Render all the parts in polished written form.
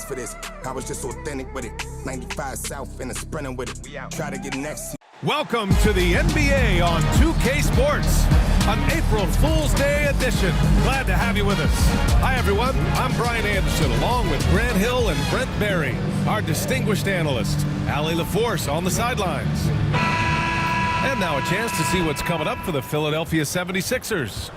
asked for this. I was just authentic with it. 95 South and a sprinting with it. Try to get next. Welcome to the NBA on 2K Sports, an April Fool's Day edition. Glad to have you with us. Hi, everyone. I'm Brian Anderson, along with Grant Hill and Brent Barry, our distinguished analysts, Allie LaForce on the sidelines. And now a chance to see what's coming up for the Philadelphia 76ers.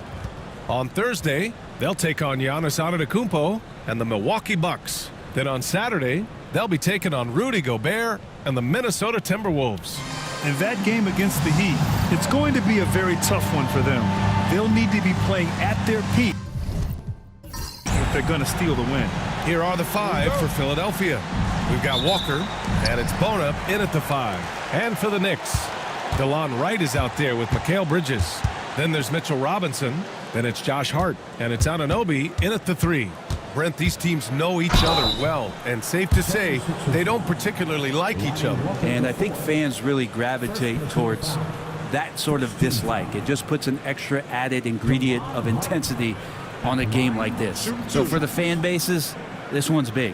On Thursday, they'll take on Giannis Antetokounmpo and the Milwaukee Bucks. Then on Saturday, they'll be taking on Rudy Gobert and the Minnesota Timberwolves. In that game against the Heat, it's going to be a very tough one for them. They'll need to be playing at their peak if they're going to steal the win. Here are the five for Philadelphia. We've got Walker, and it's Bona in at the 5. And for the Knicks, DeLon Wright is out there with Mikal Bridges. Then there's Mitchell Robinson. Then it's Josh Hart, and it's Anunoby in at the 3. Brent, these teams know each other well, and safe to say they don't particularly like each other. And I think fans really gravitate towards that sort of dislike. It just puts an extra added ingredient of intensity on a game like this. So for the fan bases, this one's big.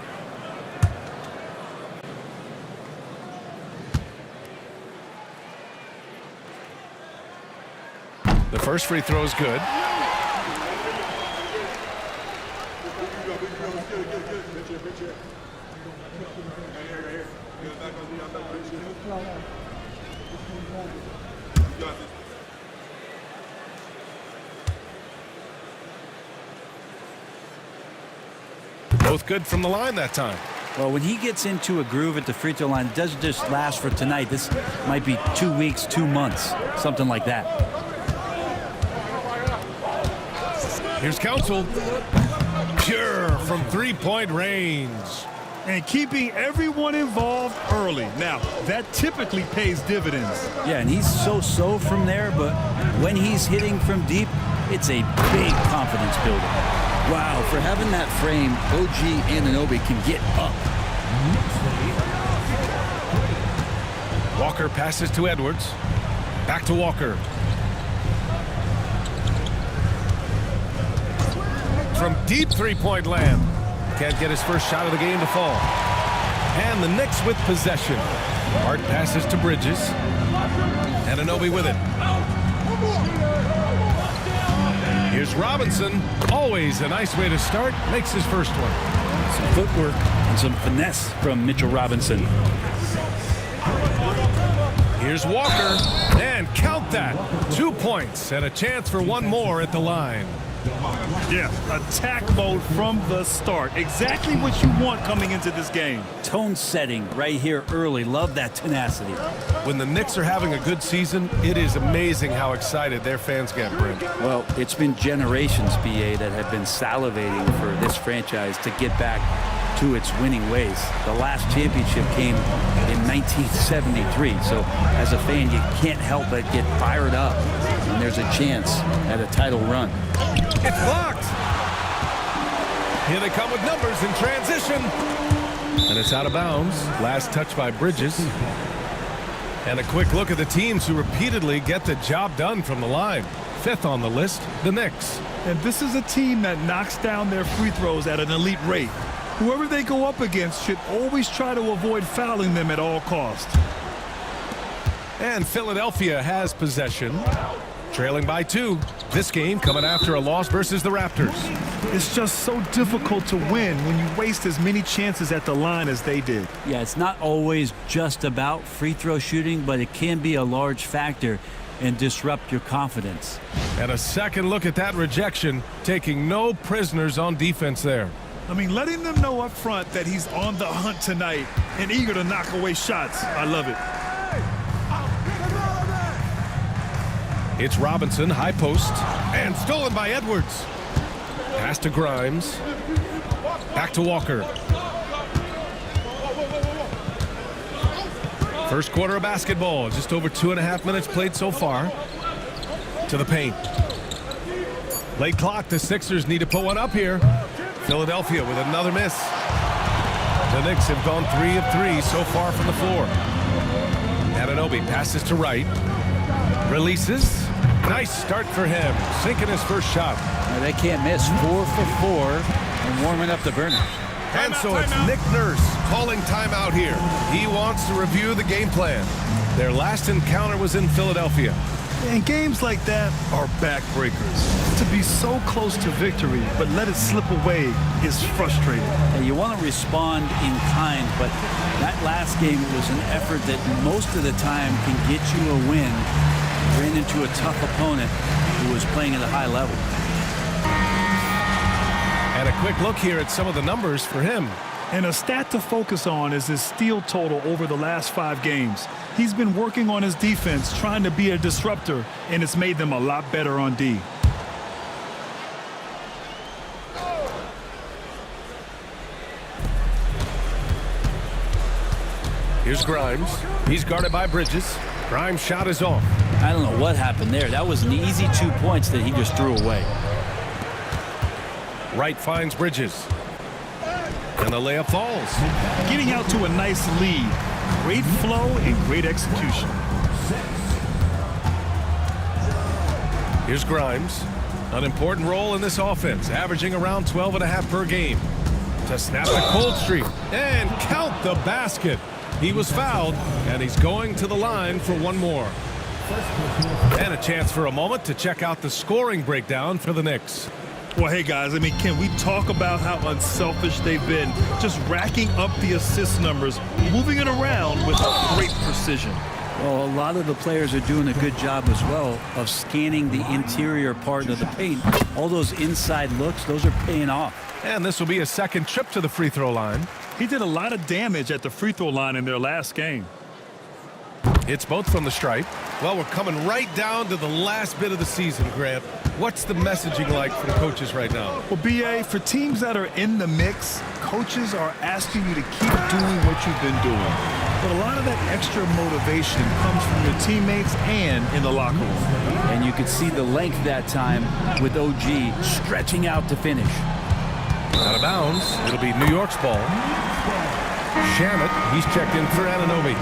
The first free throw is good. Both good from the line that time. Well, when he gets into a groove at the free throw line, it doesn't just last for tonight. This might be 2 weeks, 2 months, something like that. Here's Council. Pure from three-point range. And keeping everyone involved early. Now, that typically pays dividends. Yeah, and he's so-so from there, but when he's hitting from deep, it's a big confidence builder. Wow, for having that frame, OG Anunoby can get up. Walker passes to Edwards. Back to Walker. From deep three-point land. Can't get his first shot of the game to fall. And the Knicks with possession. Hart passes to Bridges. Anunoby with it. Here's Robinson. Always a nice way to start. Makes his first one. Some footwork and some finesse from Mitchell Robinson. Here's Walker. And count that. 2 points and a chance for one more at the line. Yeah, attack mode from the start. Exactly what you want coming into this game. Tone setting right here early. Love that tenacity. When the Knicks are having a good season, it is amazing how excited their fans get, Brent. Well, it's been generations, BA, that have been salivating for this franchise to get back to its winning ways. The last championship came in 1973, so as a fan, you can't help but get fired up when there's a chance at a title run. It's blocked. Here they come with numbers in transition. And it's out of bounds. Last touch by Bridges. And a quick look at the teams who repeatedly get the job done from the line. 5th on the list, the Knicks. And this is a team that knocks down their free throws at an elite rate. Whoever they go up against should always try to avoid fouling them at all costs. And Philadelphia has possession. Trailing by 2. This game coming after a loss versus the Raptors. It's just so difficult to win when you waste as many chances at the line as they did. Yeah, it's not always just about free throw shooting, but it can be a large factor and disrupt your confidence. And a second look at that rejection, taking no prisoners on defense there. I mean, letting them know up front that he's on the hunt tonight and eager to knock away shots. I love it. It's Robinson, high post, and stolen by Edwards. Pass to Grimes. Back to Walker. First quarter of basketball, just over 2.5 minutes played so far. To the paint. Late clock, the Sixers need to put one up here. Philadelphia with another miss. The Knicks have gone 3 of 3 so far from the floor. Anunoby passes to Wright. Releases. Nice start for him. Sinking his first shot. They can't miss. 4 for 4 and warming up the burner. And so it's Nick Nurse calling timeout here. He wants to review the game plan. Their last encounter was in Philadelphia. And games like that are backbreakers. To be so close to victory, but let it slip away is frustrating. And you want to respond in kind, but that last game was an effort that most of the time can get you a win. Ran into a tough opponent who was playing at a high level. And a quick look here at some of the numbers for him. And a stat to focus on is his steal total over the last 5 games. He's been working on his defense, trying to be a disruptor, and it's made them a lot better on D. Here's Grimes. He's guarded by Bridges. Grimes' shot is off. I don't know what happened there. That was an easy 2 points that he just threw away. Wright finds Bridges. And the layup falls. Getting out to a nice lead. Great flow and great execution. Here's Grimes. An important role in this offense, averaging around 12.5 per game. To snap the cold streak and count the basket. He was fouled, and he's going to the line for one more. And a chance for a moment to check out the scoring breakdown for the Knicks. Well, hey, guys, I mean, can we talk about how unselfish they've been? Just racking up the assist numbers, moving it around with great precision. Well, a lot of the players are doing a good job as well of scanning the interior part of the paint. All those inside looks, those are paying off. And this will be a second trip to the free throw line. He did a lot of damage at the free throw line in their last game. It's both from the stripe. Well, we're coming right down to the last bit of the season, Grant. What's the messaging like for the coaches right now? Well, BA, for teams that are in the mix, coaches are asking you to keep doing what you've been doing. But a lot of that extra motivation comes from your teammates and in the locker room. And you could see the length that time with OG stretching out to finish. Out of bounds. It'll be New York's ball. Shamet, he's checked in for Anunoby.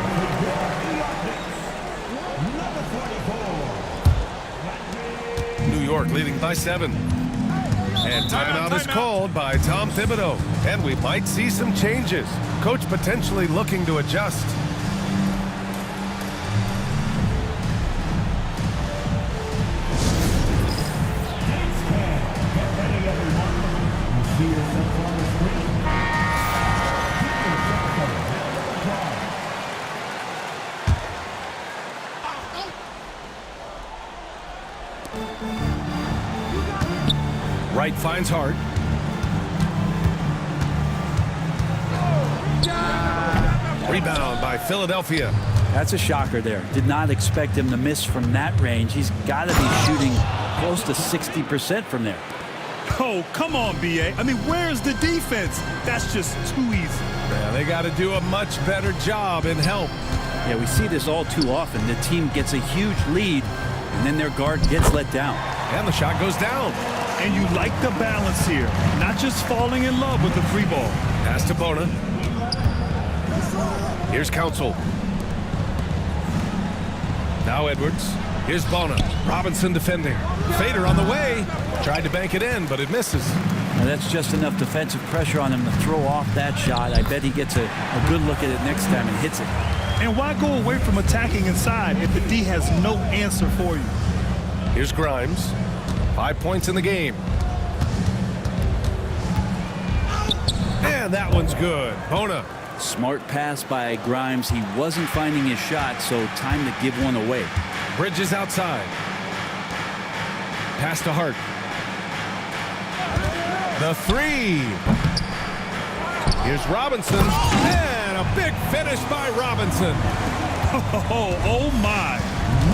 New York leading by 7. And timeout is called by Tom Thibodeau. And we might see some changes. Coach potentially looking to adjust. Wright finds Hart. Rebound by Philadelphia. That's a shocker there. Did not expect him to miss from that range. He's got to be shooting close to 60% from there. Oh, come on, BA. I mean, where's the defense? That's just too easy. Yeah, they got to do a much better job in help. Yeah, we see this all too often. The team gets a huge lead, and then their guard gets let down. And the shot goes down. And you like the balance here. Not just falling in love with the free ball. Pass to Bona. Here's Council. Now Edwards. Here's Bona. Robinson defending. Fader on the way. Tried to bank it in, but it misses. Now that's just enough defensive pressure on him to throw off that shot. I bet he gets a good look at it next time and hits it. And why go away from attacking inside if the D has no answer for you? Here's Grimes. 5 points in the game. And that one's good. Bona. Smart pass by Grimes. He wasn't finding his shot, so time to give one away. Bridges outside. Pass to Hart. The 3. Here's Robinson. And a big finish by Robinson. Oh my.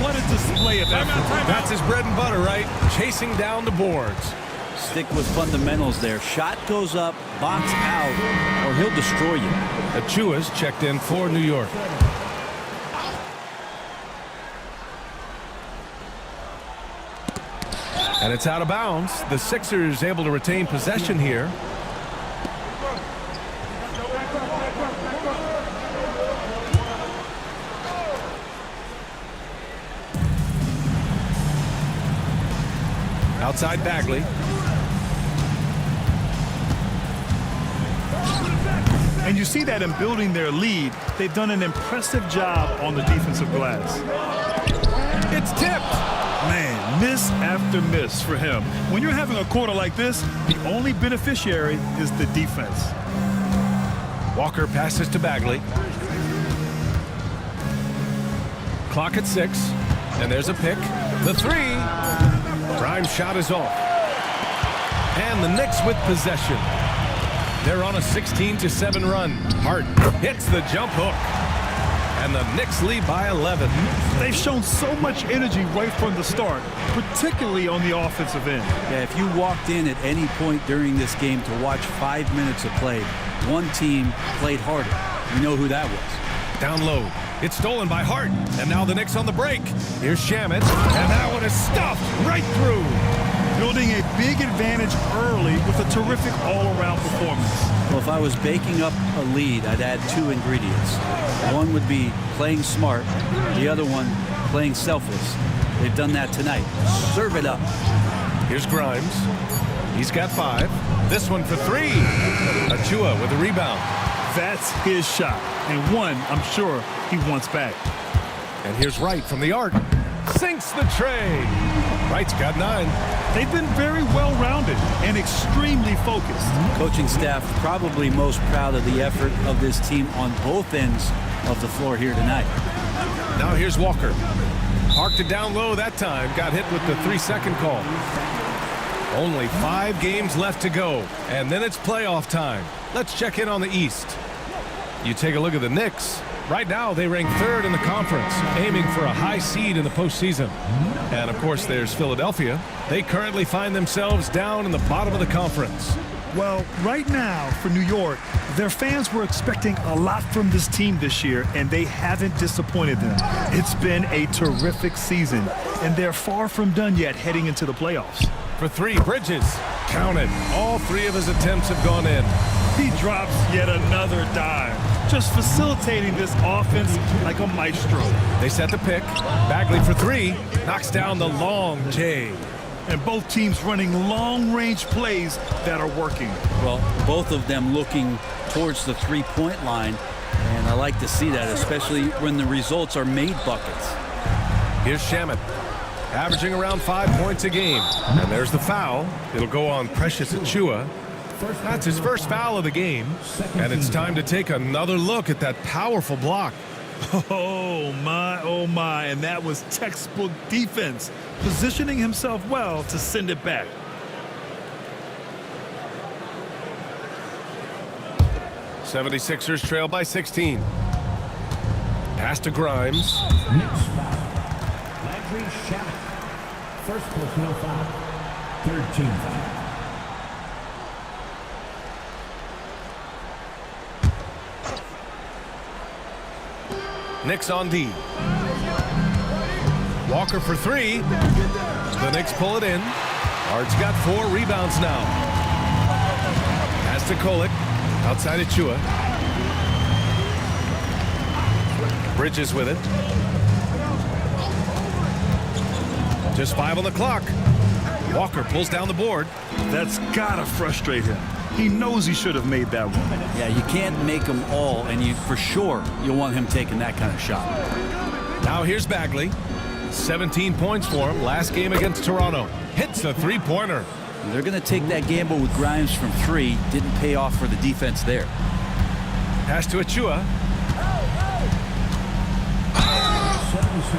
What a display of effort. That's his bread and butter, right? Chasing down the boards. Stick with fundamentals there. Shot goes up, box out, or he'll destroy you. Achua's checked in for New York. And it's out of bounds. The Sixers able to retain possession here. Outside Bagley. you see that in building their lead, they've done an impressive job on the defensive glass. It's tipped. Man, miss after miss for him. When you're having a quarter like this, the only beneficiary is the defense. Walker passes to Bagley. Clock at 6, and there's a pick. The three. Grimes' shot is off. And the Knicks with possession. They're on a 16-7 run. Hart hits the jump hook. And the Knicks lead by 11. They've shown so much energy right from the start, particularly on the offensive end. Yeah, if you walked in at any point during this game to watch 5 minutes of play, one team played harder. You know who that was. Down low. It's stolen by Hart. And now the Knicks on the break. Here's Shamet. And that one is stuffed right through. Building a big advantage early with a terrific all-around performance. Well, if I was baking up a lead, I'd add 2 ingredients. One would be playing smart. The other one, playing selfless. They've done that tonight. Serve it up. Here's Grimes. He's got 5. This one for 3. Achua with a rebound. That's his shot, and one I'm sure he wants back. And here's Wright from the arc. Sinks the tray. Wright's got 9. They've been very well-rounded and extremely focused. Coaching staff probably most proud of the effort of this team on both ends of the floor here tonight. Now here's Walker. Parked it down low that time. Got hit with the 3-second call. Only 5 games left to go, and then it's playoff time. Let's check in on the East. You take a look at the Knicks. Right now, they rank 3rd in the conference, aiming for a high seed in the postseason. And, of course, there's Philadelphia. They currently find themselves down in the bottom of the conference. Well, right now, for New York, their fans were expecting a lot from this team this year, and they haven't disappointed them. It's been a terrific season, and they're far from done yet heading into the playoffs. For 3, Bridges. Counted. All 3 of his attempts have gone in. He drops yet another dime, just facilitating this offense like a maestro. They set the pick. Bagley for 3. Knocks down the long J. And both teams running long-range plays that are working. Well, both of them looking towards the three-point line, and I like to see that, especially when the results are made buckets. Here's Shamet, averaging around 5 points a game. And there's the foul. It'll go on Precious Achua. That's his first foul of the game. And it's time to take another look at that powerful block. Oh my, and that was textbook defense, positioning himself well to send it back. '76ers trail by 16. Pass to Grimes. First personal foul. 3rd team foul. Knicks on D. Walker for 3. The Knicks pull it in. Hart's got 4 rebounds now. Pass to Kolek. Outside Achua. Bridges with it. Just 5 on the clock. Walker pulls down the board. That's gotta frustrate him. He knows he should have made that one. Yeah, you can't make them all, and for sure you'll want him taking that kind of shot. Now here's Bagley. 17 points for him last game against Toronto. Hits the 3-pointer. They're going to take that gamble with Grimes from 3. Didn't pay off for the defense there. Pass to Achua.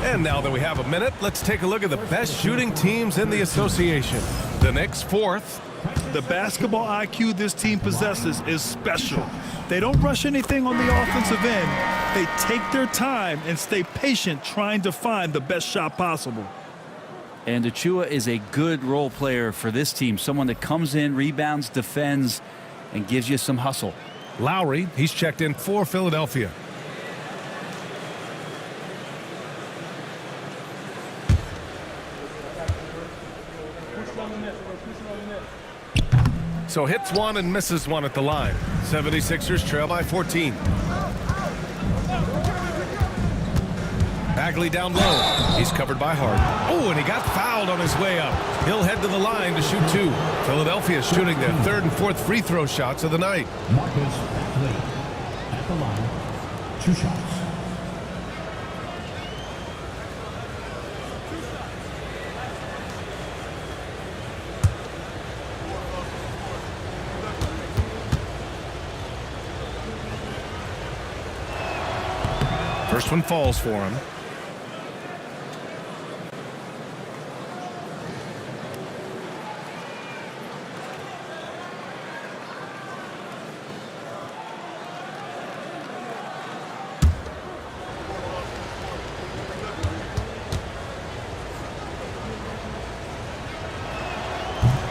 And now that we have a minute, let's take a look at the best shooting teams in the association. The Knicks 4th. The basketball IQ this team possesses is special. They don't rush anything on the offensive end. They take their time and stay patient trying to find the best shot possible. And Achua is a good role player for this team. Someone that comes in, rebounds, defends, and gives you some hustle. Lowry, he's checked in for Philadelphia. So hits 1 and misses 1 at the line. 76ers trail by 14. Bagley down low. He's covered by Hart. Oh, and he got fouled on his way up. He'll head to the line to shoot 2. Philadelphia shooting their 3rd and 4th free throw shots of the night. At the line, 2 shots. First one falls for him.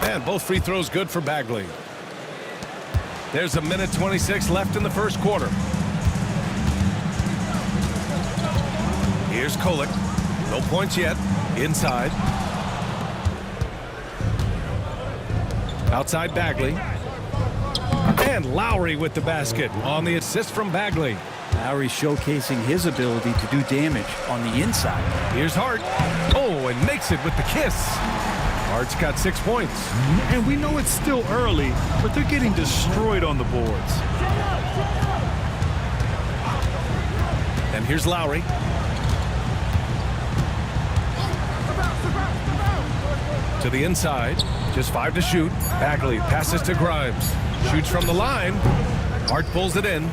And both free throws good for Bagley. There's a minute 26 left in the first quarter. Here's Kolek. No points yet. Inside. Outside Bagley. And Lowry with the basket on the assist from Bagley. Lowry showcasing his ability to do damage on the inside. Here's Hart. Oh, and makes it with the kiss. Hart's got 6 points. And we know it's still early, but they're getting destroyed on the boards. And here's Lowry. To the inside. Just 5 to shoot. Bagley passes to Grimes. Shoots from the line. Hart pulls it in.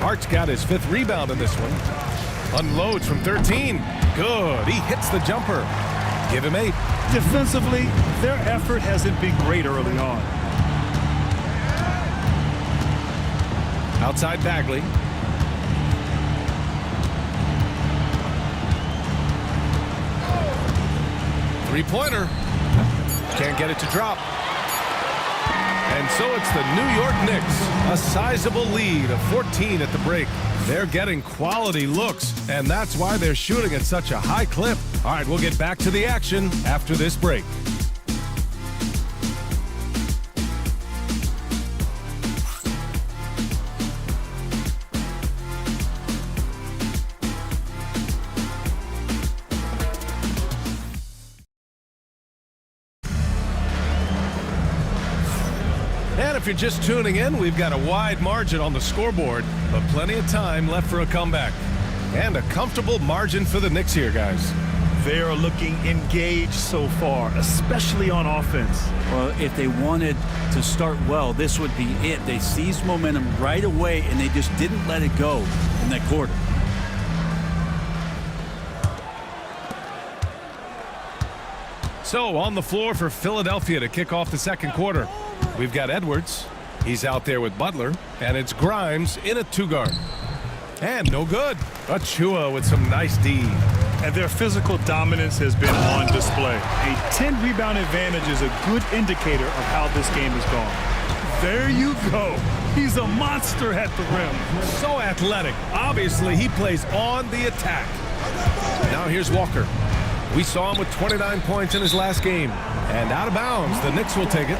Hart's got his 5th rebound in this one. Unloads from 13. Good. He hits the jumper. Give him 8. Defensively, their effort hasn't been great early on. Outside Bagley. Three-pointer. Can't get it to drop. And so it's the New York Knicks. A sizable lead of 14 at the break. They're getting quality looks, and that's why they're shooting at such a high clip. All right, we'll get back to the action after this break. And if you're just tuning in, we've got a wide margin on the scoreboard, but plenty of time left for a comeback. And a comfortable margin for the Knicks here, guys. They are looking engaged so far, especially on offense. Well, if they wanted to start well, this would be it. They seized momentum right away, and they just didn't let it go in that quarter. So on the floor for Philadelphia to kick off the second quarter. We've got Edwards. He's out there with Butler. And it's Grimes in a 2-guard. And no good. Achua with some nice D. And their physical dominance has been on display. A 10-rebound advantage is a good indicator of how this game has gone. There you go. He's a monster at the rim. So athletic. Obviously, he plays on the attack. Now here's Walker. We saw him with 29 points in his last game. And out of bounds, the Knicks will take it.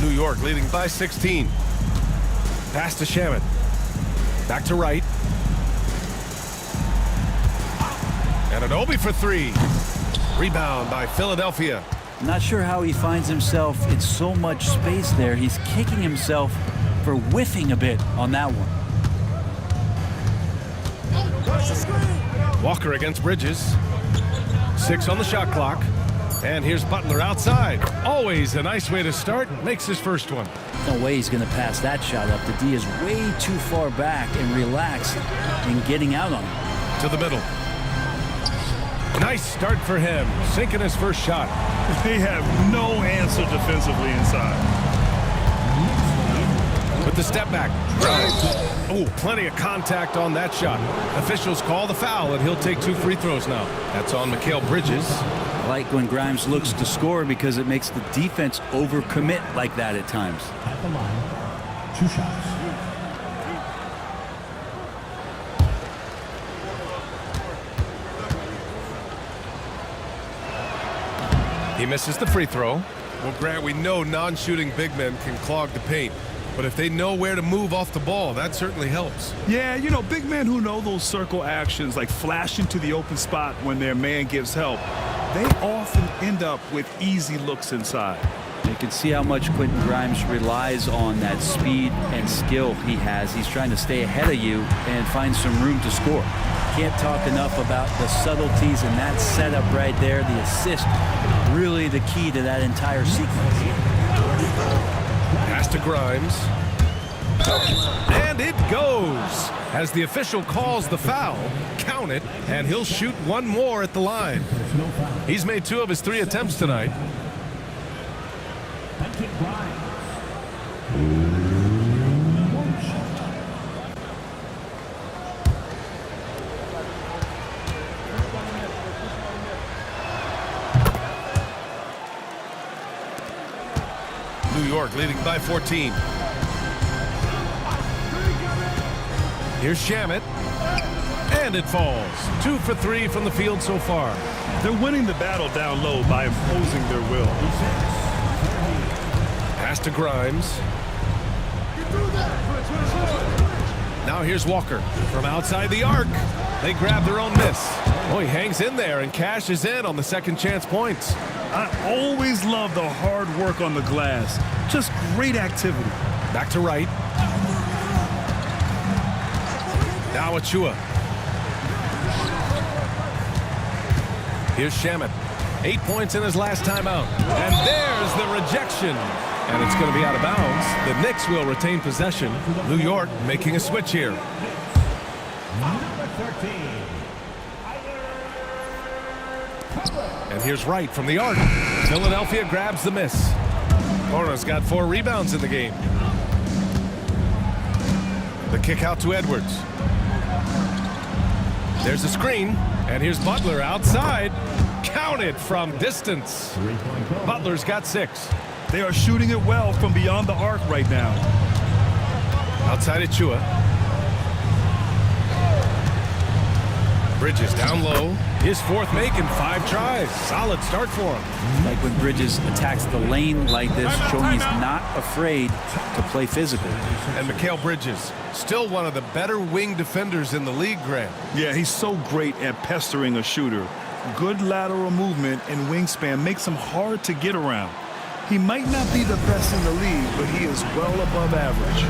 New York leading by 16. Pass to Shamet. Back to Wright. And an Obi for 3. Rebound by Philadelphia. Not sure how he finds himself in so much space there. He's kicking himself for whiffing a bit on that one. Walker against Bridges. 6 on the shot clock. And here's Butler outside. Always a nice way to start. Makes his first one. No way he's going to pass that shot up. The D is way too far back and relaxed in getting out on him. To the middle. Nice start for him. Sinking his first shot. They have no answer defensively inside. With the step back. Oh, plenty of contact on that shot. Officials call the foul, and he'll take 2 free throws now. That's on Mikal Bridges. I like when Grimes looks to score because it makes the defense overcommit like that at times. At the line, 2 shots. He misses the free throw. Well, Grant, we know non-shooting big men can clog the paint. But if they know where to move off the ball, that certainly helps. Yeah, you know, big men who know those circle actions, like flashing to the open spot when their man gives help, they often end up with easy looks inside. You can see how much Quentin Grimes relies on that speed and skill he has. He's trying to stay ahead of you and find some room to score. Can't talk enough about the subtleties in that setup right there. The assist, really the key to that entire sequence. Pass to Grimes. And it goes. As the official calls the foul, count it, and he'll shoot one more at the line. He's made 2 of his 3 attempts tonight. New York leading by 14. Here's Shamet. And it falls. 2 for 3 from the field so far. They're winning the battle down low by imposing their will. Pass to Grimes. Now here's Walker from outside the arc. They grab their own miss. Oh, he hangs in there and cashes in on the second chance points. I always love the hard work on the glass. Just great activity. Back to right. Now Achua. Here's Shamet. 8 points in his last timeout. And there's the rejection. And it's going to be out of bounds. The Knicks will retain possession. New York making a switch here. And here's Wright from the arc. Philadelphia grabs the miss. Horner's got 4 rebounds in the game. The kick out to Edwards. There's a screen. And here's Butler outside. Counted from distance. Butler's got 6. They are shooting it well from beyond the arc right now. Outside Achua. Bridges down low. His 4th make in 5 tries. Solid start for him. Like when Bridges attacks the lane like this, showing he's not afraid to play physical. And Mikal Bridges, still one of the better wing defenders in the league, Grant. Yeah, he's so great at pestering a shooter. Good lateral movement and wingspan makes him hard to get around. He might not be the best in the league, but he is well above average.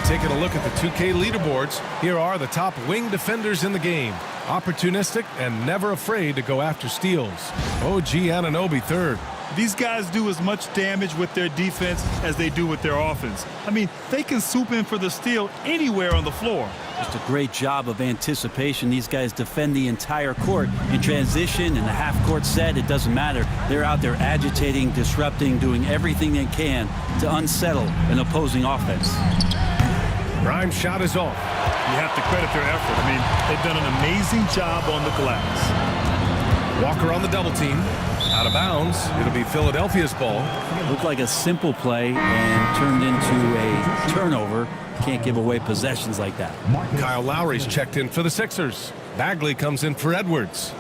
Taking a look at the 2K leaderboards, here are the top wing defenders in the game. Opportunistic and never afraid to go after steals. OG Anunoby 3rd. These guys do as much damage with their defense as they do with their offense. I mean, they can swoop in for the steal anywhere on the floor. Just a great job of anticipation. These guys defend the entire court. In transition, in the half-court set, it doesn't matter. They're out there agitating, disrupting, doing everything they can to unsettle an opposing offense. Grimes' shot is off. You have to credit their effort. I mean, they've done an amazing job on the glass. Walker on the double team. Out of bounds. It'll be Philadelphia's ball. Looked like a simple play and turned into a turnover. Can't give away possessions like that. Kyle Lowry's checked in for the Sixers. Bagley comes in for Edwards.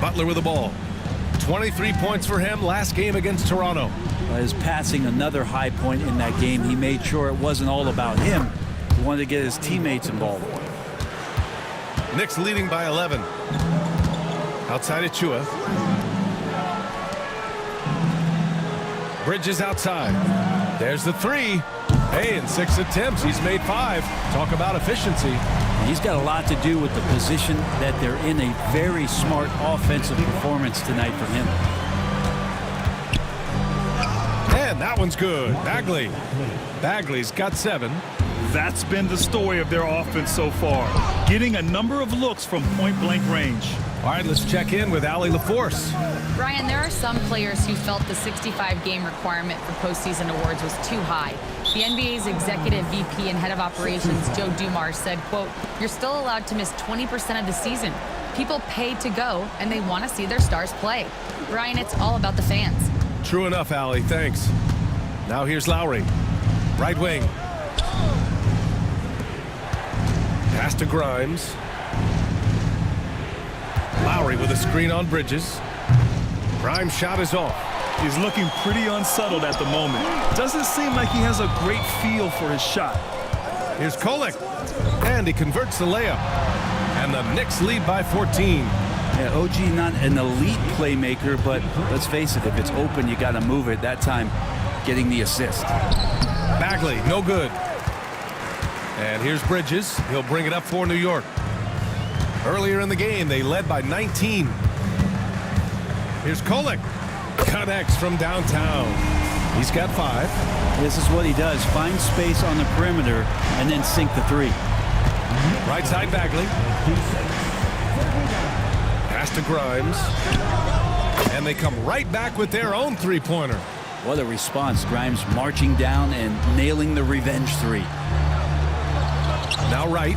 Butler with the ball. 23 points for him last game against Toronto. His passing, another high point in that game. He made sure it wasn't all about him. He wanted to get his teammates involved. Knicks leading by 11. Outside Achua. Bridges outside. There's the 3. Hey, in 6 attempts, he's made 5. Talk about efficiency. He's got a lot to do with the position that they're in. A very smart offensive performance tonight from him. And that one's good. Bagley's got 7. That's been the story of their offense so far, getting a number of looks from point-blank range. All right, let's check in with Allie LaForce. Brian, there are some players who felt the 65-game requirement for postseason awards was too high. The NBA's executive VP and head of operations, Joe Dumars, said, quote, "You're still allowed to miss 20% of the season. People pay to go, and they want to see their stars play." Brian, it's all about the fans. True enough, Allie. Thanks. Now here's Lowry. Right wing. Pass to Grimes. Lowry with a screen on Bridges. Grimes' shot is off. He's looking pretty unsettled at the moment. Doesn't seem like he has a great feel for his shot. Here's Kolek. And he converts the layup. And the Knicks lead by 14. Yeah, OG not an elite playmaker, but let's face it, if it's open, you got to move it. That time, getting the assist. Bagley, no good. And here's Bridges. He'll bring it up for New York. Earlier in the game, they led by 19. Here's Kolek. Connects from downtown. He's got 5. This is what he does. Find space on the perimeter and then sink the 3. Right side Bagley. Pass to Grimes. And they come right back with their own 3-pointer. What a response. Grimes marching down and nailing the revenge 3. Now right.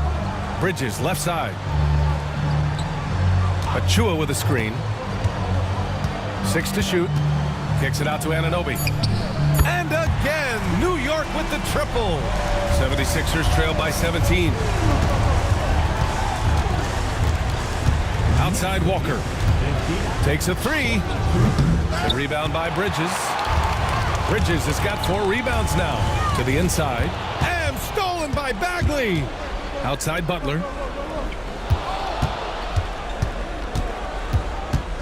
Bridges left side. Achua with a screen. 6 to shoot. Kicks it out to Anunoby. And again, New York with the triple. 76ers trail by 17. Outside Walker. Takes a 3. And rebound by Bridges. Bridges has got 4 rebounds now. To the inside. And stolen by Bagley. Outside Butler.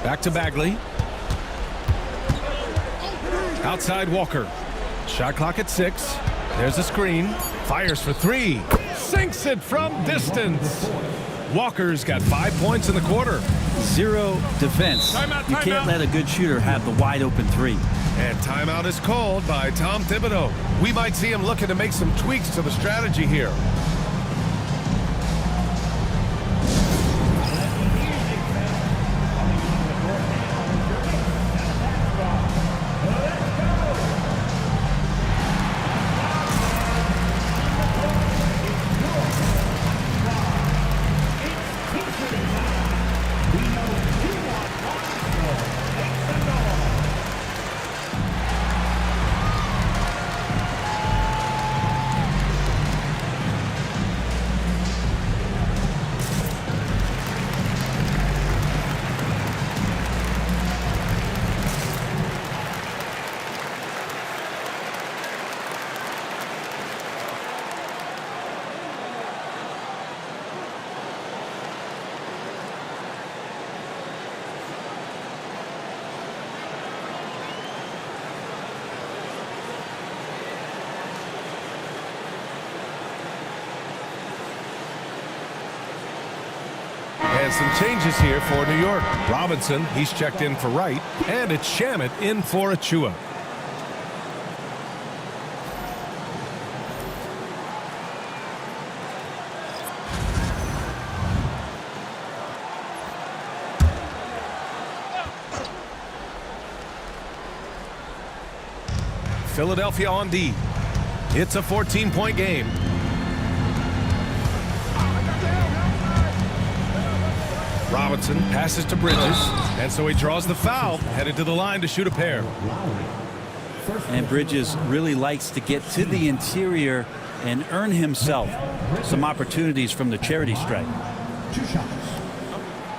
Back to Bagley. Outside Walker. Shot clock at 6. There's a screen. Fires for 3. Sinks it from distance. Walker's got 5 points in the quarter. 0 defense. You can't let a good shooter have the wide open 3. And timeout is called by Tom Thibodeau. We might see him looking to make some tweaks to the strategy here. And some changes here for New York. Robinson, he's checked in for Wright. And it's Shamet in for Achua. Philadelphia on D. It's a 14-point game. Robinson passes to Bridges, and so he draws the foul, headed to the line to shoot a pair. And Bridges really likes to get to the interior and earn himself some opportunities from the charity stripe. 2 shots.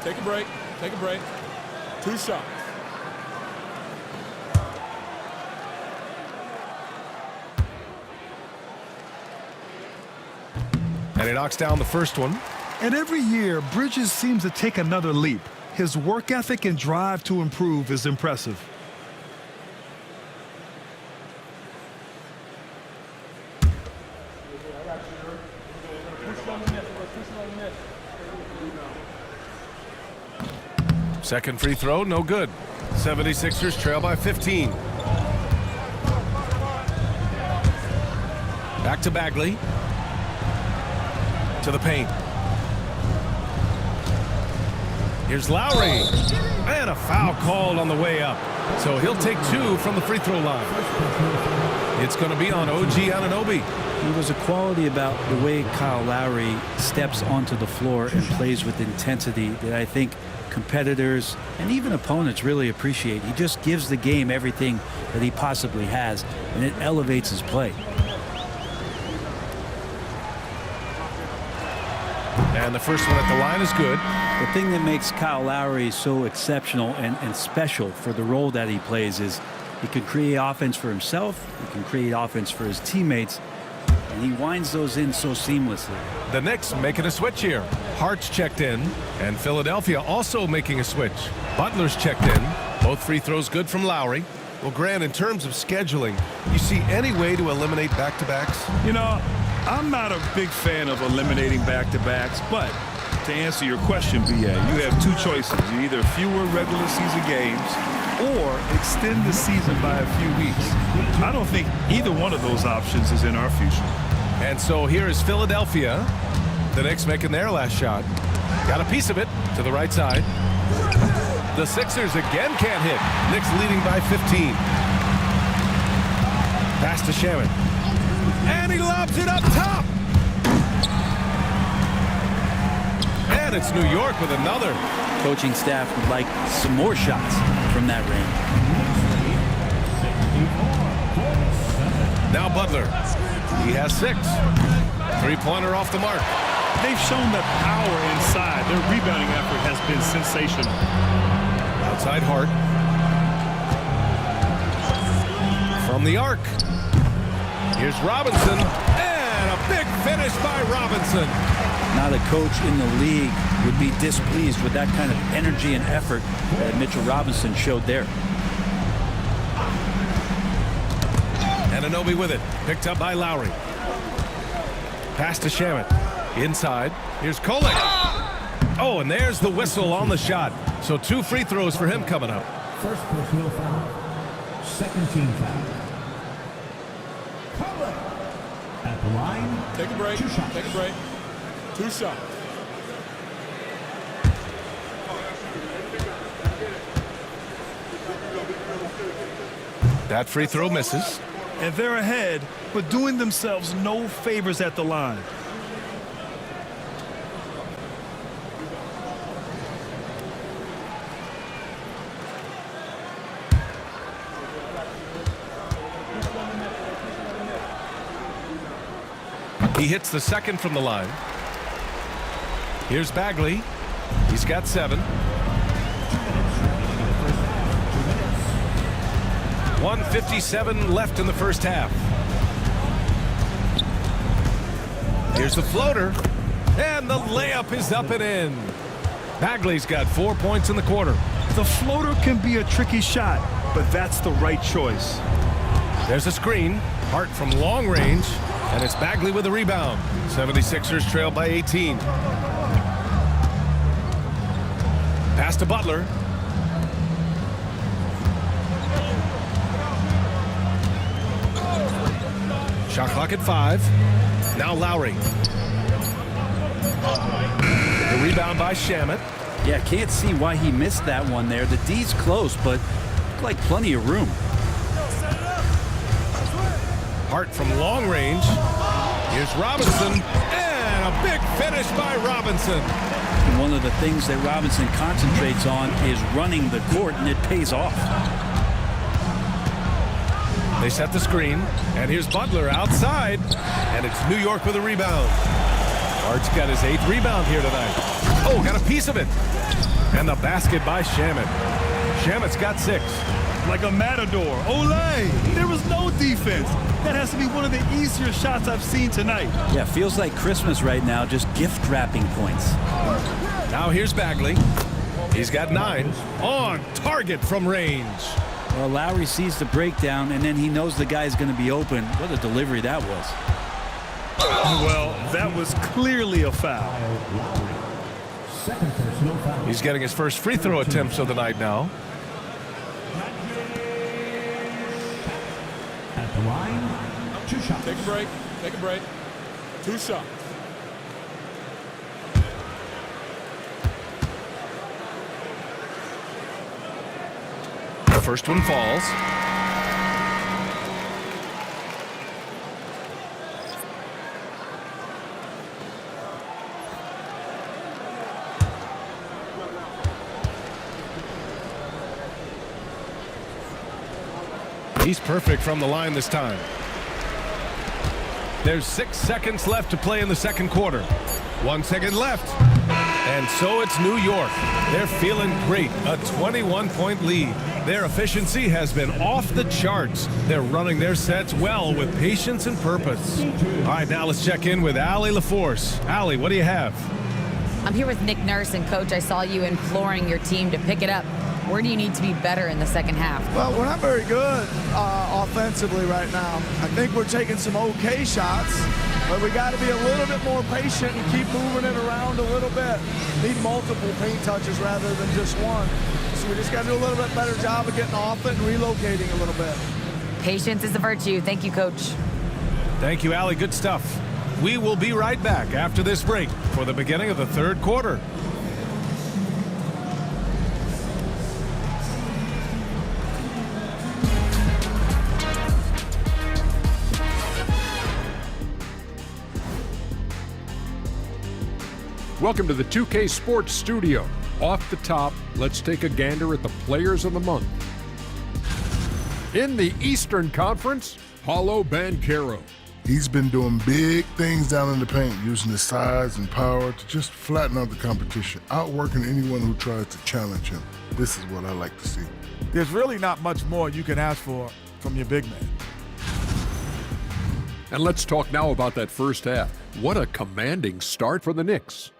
Take a break. Take a break. 2 shots. And he knocks down the first one. And every year, Bridges seems to take another leap. His work ethic and drive to improve is impressive. Second free throw, no good. 76ers trail by 15. Back to Bagley. To the paint. Here's Lowry. And a foul called on the way up. So he'll take 2 from the free throw line. It's going to be on OG Anunoby. There was a quality about the way Kyle Lowry steps onto the floor and plays with intensity that I think competitors and even opponents really appreciate. He just gives the game everything that he possibly has, and it elevates his play. And the first one at the line is good. The thing that makes Kyle Lowry so exceptional and special for the role that he plays is he can create offense for himself, he can create offense for his teammates, and he winds those in so seamlessly. The Knicks making a switch here. Hart's checked in, and Philadelphia also making a switch. Butler's checked in. Both free throws good from Lowry. Well, Grant, in terms of scheduling, you see any way to eliminate back-to-backs? You know, I'm not a big fan of eliminating back-to-backs, but to answer your question, BA, you have 2 choices. You either fewer regular season games or extend the season by a few weeks. I don't think either one of those options is in our future. And so here is Philadelphia. The Knicks making their last shot. Got a piece of it to the right side. The Sixers again can't hit. Knicks leading by 15. Pass to Shaman. And he lobs it up top. And it's New York with another. Coaching staff would like some more shots from that range. Now Butler. He has 6. Three-pointer off the mark. They've shown that power inside. Their rebounding effort has been sensational. Outside Hart. From the arc. Here's Robinson. And a big finish by Robinson. Not a coach in the league would be displeased with that kind of energy and effort that Mitchell Robinson showed there. Anunoby with it. Picked up by Lowry. Pass to Shaman. Inside. Here's Kolek. Oh, and there's the whistle on the shot. So 2 free throws for him coming up. First personal foul. Second team foul. At the line. Take a break. 2 shots. Take a break. 2 shots. That free throw misses. And they're ahead, but doing themselves no favors at the line. He hits the second from the line. Here's Bagley. He's got 7. 1:57 left in the first half. Here's the floater. And the layup is up and in. Bagley's got 4 points in the quarter. The floater can be a tricky shot, but that's the right choice. There's a screen. Hart from long range. And it's Bagley with the rebound. 76ers trail by 18. Pass to Butler. Shot clock at 5. Now Lowry. The rebound by Shamet. Yeah, can't see why he missed that one there. The D's close, but looked like plenty of room. Hart from long range. Here's Robinson. And a big finish by Robinson. And one of the things that Robinson concentrates on is running the court, and it pays off. They set the screen. And here's Butler outside. And it's New York with a rebound. Hart's got his 8th rebound here tonight. Oh, got a piece of it. And the basket by Shamet. Shamet's got 6. Like a matador. Olay! There was no defense. That has to be one of the easier shots I've seen tonight. Yeah, feels like Christmas right now, just gift wrapping points. Now here's Bagley. He's got 9. On target from range. Well, Lowry sees the breakdown, and then he knows the guy's going to be open. What a delivery that was. Well, that was clearly a foul. Second personal foul. He's getting his first free throw attempts of the night now. At the line, 2 shots. Take a break. Take a break. 2 shots. The first one falls. He's perfect from the line this time. There's 6 seconds left to play in the second quarter. 1 second left. And so it's New York. They're feeling great. A 21-point lead. Their efficiency has been off the charts. They're running their sets well with patience and purpose. All right, now let's check in with Allie LaForce. Allie, what do you have? I'm here with Nick Nurse, and Coach, I saw you imploring your team to pick it up. Where do you need to be better in the second half? Well, we're not very good offensively right now. I think we're taking some okay shots, but we got to be a little bit more patient and keep moving it around a little bit. Need multiple paint touches rather than just one. So we just got to do a little bit better job of getting off it and relocating a little bit. Patience is a virtue. Thank you, Coach. Thank you, Allie. Good stuff. We will be right back after this break for the beginning of the third quarter. Welcome to the 2K Sports Studio. Off the top, let's take a gander at the players of the month. In the Eastern Conference, Paulo Banchero. He's been doing big things down in the paint, using his size and power to just flatten out the competition, outworking anyone who tries to challenge him. This is what I like to see. There's really not much more you can ask for from your big man. And let's talk now about that first half. What a commanding start for the Knicks.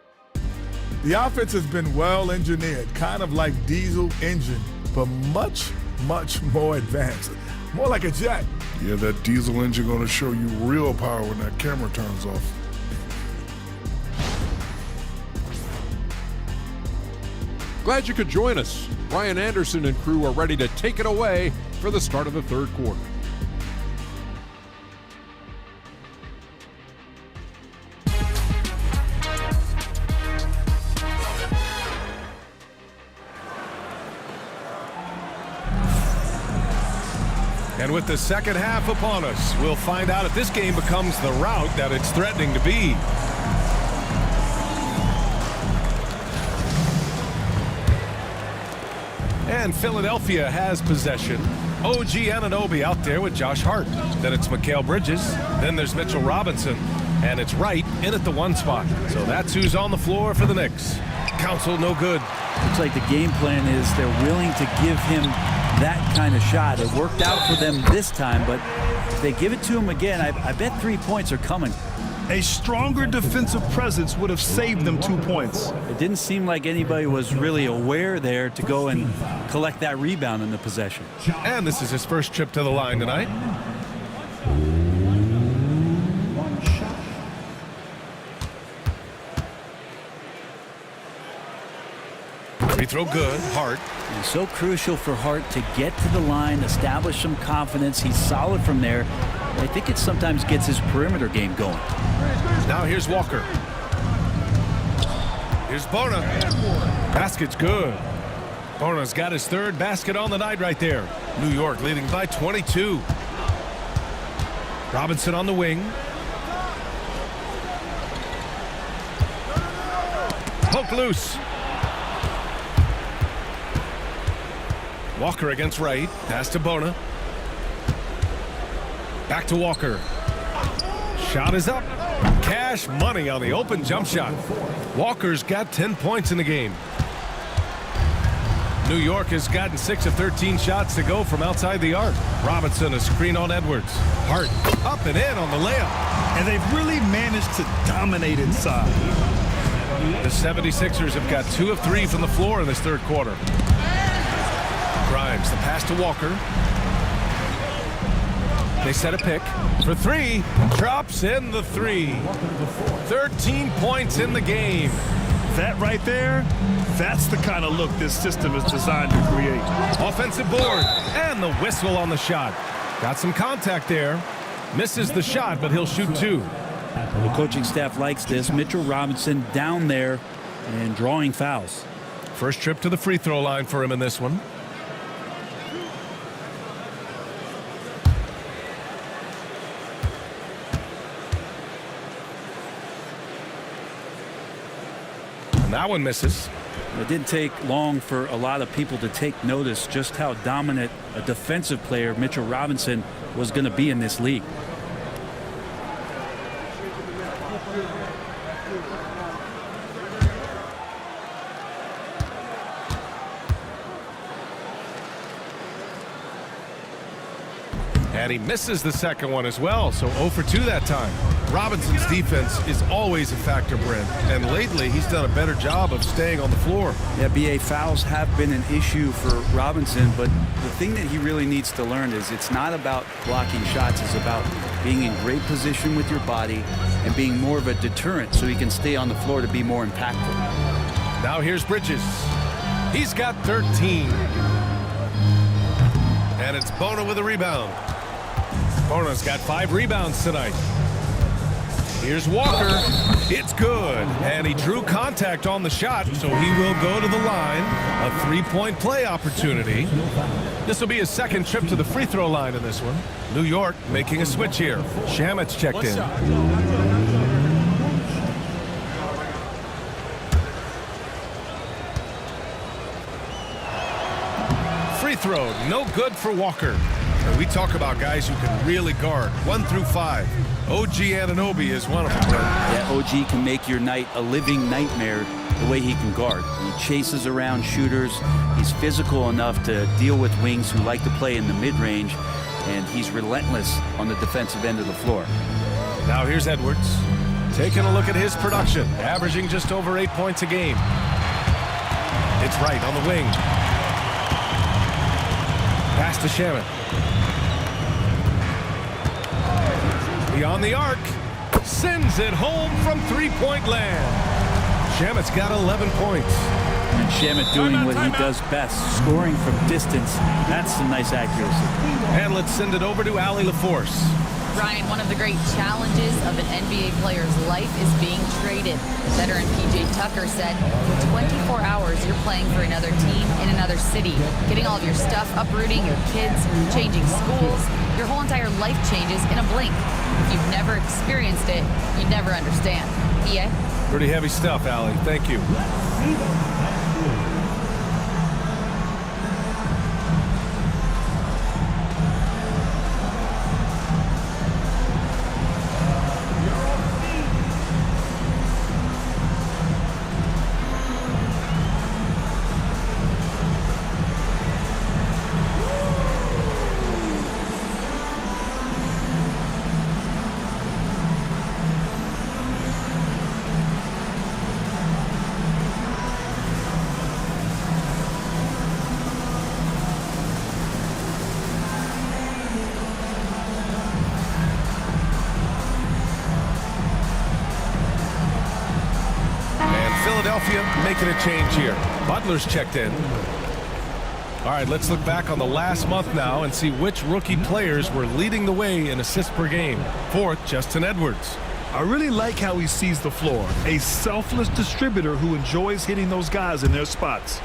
The offense has been well engineered, kind of like diesel engine, but much, much more advanced. More like a jet. Yeah, that diesel engine gonna show you real power when that camera turns off. Glad you could join us. Brian Anderson and crew are ready to take it away for the start of the third quarter. And with the second half upon us, we'll find out if this game becomes the rout that it's threatening to be. And Philadelphia has possession. OG Anunoby out there with Josh Hart. Then it's Mikal Bridges. Then there's Mitchell Robinson. And it's Wright in at the 1 spot. So that's who's on the floor for the Knicks. Counsel no good. Looks like the game plan is they're willing to give him that kind of shot. It worked out for them this time, but if they give it to him again, I bet 3 points are coming. A stronger defensive presence would have saved them 2 points. It didn't seem like anybody was really aware there to go and collect that rebound in the possession. And this is his first trip to the line tonight. Free throw good. Hart. It's so crucial for Hart to get to the line, establish some confidence. He's solid from there. I think it sometimes gets his perimeter game going. Now here's Walker. Here's Bona. Basket's good. Bona's got his third basket on the night right there. New York leading by 22. Robinson on the wing. Poke loose. Walker against Wright. Pass to Bona. Back to Walker. Shot is up. Cash money on the open jump shot. Walker's got 10 points in the game. New York has gotten 6 of 13 shots to go from outside the arc. Robinson a screen on Edwards. Hart up and in on the layup. And they've really managed to dominate inside. The 76ers have got 2 of 3 from the floor in this third quarter. Grimes, the pass to Walker. They set a pick for 3. Drops in the 3. 13 points in the game. That right there, that's the kind of look this system is designed to create. Offensive board, and the whistle on the shot. Got some contact there. Misses the shot, but he'll shoot 2. The coaching staff likes this. Mitchell Robinson down there and drawing fouls. First trip to the free throw line for him in this one. And that one misses. It didn't take long for a lot of people to take notice just how dominant a defensive player Mitchell Robinson was going to be in this league. And he misses the second one as well, so 0 for 2 that time. Robinson's defense is always a factor, Brent, and lately he's done a better job of staying on the floor. Yeah, BA, fouls have been an issue for Robinson, but the thing that he really needs to learn is it's not about blocking shots, it's about being in great position with your body and being more of a deterrent so he can stay on the floor to be more impactful. Now here's Bridges. He's got 13. And it's Bona with a rebound. Bona's got 5 rebounds tonight. Here's Walker. It's good. And he drew contact on the shot, so he will go to the line. A 3-point play opportunity. This will be his second trip to the free throw line in this one. New York making a switch here. Shamit's checked in. Free throw, no good for Walker. And we talk about guys who can really guard 1 through 5. OG Anunoby is one of them. Yeah, OG can make your night a living nightmare the way he can guard. He chases around shooters. He's physical enough to deal with wings who like to play in the mid-range, and he's relentless on the defensive end of the floor. Now here's Edwards. Taking a look at his production, averaging just over 8 points a game. It's right on the wing. Pass to Shamit. Beyond the arc. Sends it home from 3-point land. Shamit's got 11 points. And Shamit doing what he does best, scoring from distance. That's some nice accuracy. And let's send it over to Allie LaForce. Ryan, one of the great challenges of an NBA player's life is being traded. Veteran PJ Tucker said, for 24 hours, you're playing for another team in another city, getting all of your stuff, uprooting your kids, changing schools. Your whole entire life changes in a blink. If you've never experienced it, you'd never understand. PA? Pretty heavy stuff, Allie. Thank you. Making a change here. Butler's checked in. All right, let's look back on the last month now and see which rookie players were leading the way in assists per game. 4th, Justin Edwards. I really like how he sees the floor. A selfless distributor who enjoys hitting those guys in their spots.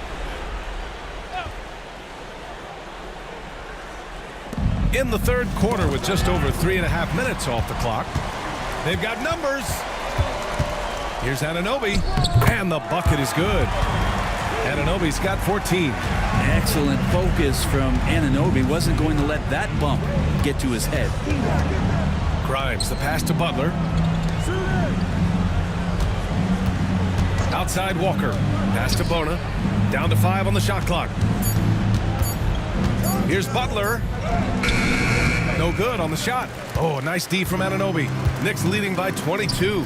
In the third quarter with just over 3.5 minutes off the clock. They've got numbers. Here's Anunoby, and the bucket is good. Anunoby's got 14. Excellent focus from Anunoby. Wasn't going to let that bump get to his head. Grimes, the pass to Butler. Outside Walker. Pass to Bona. Down to 5 on the shot clock. Here's Butler. No good on the shot. Oh, nice D from Anunoby. Knicks leading by 22.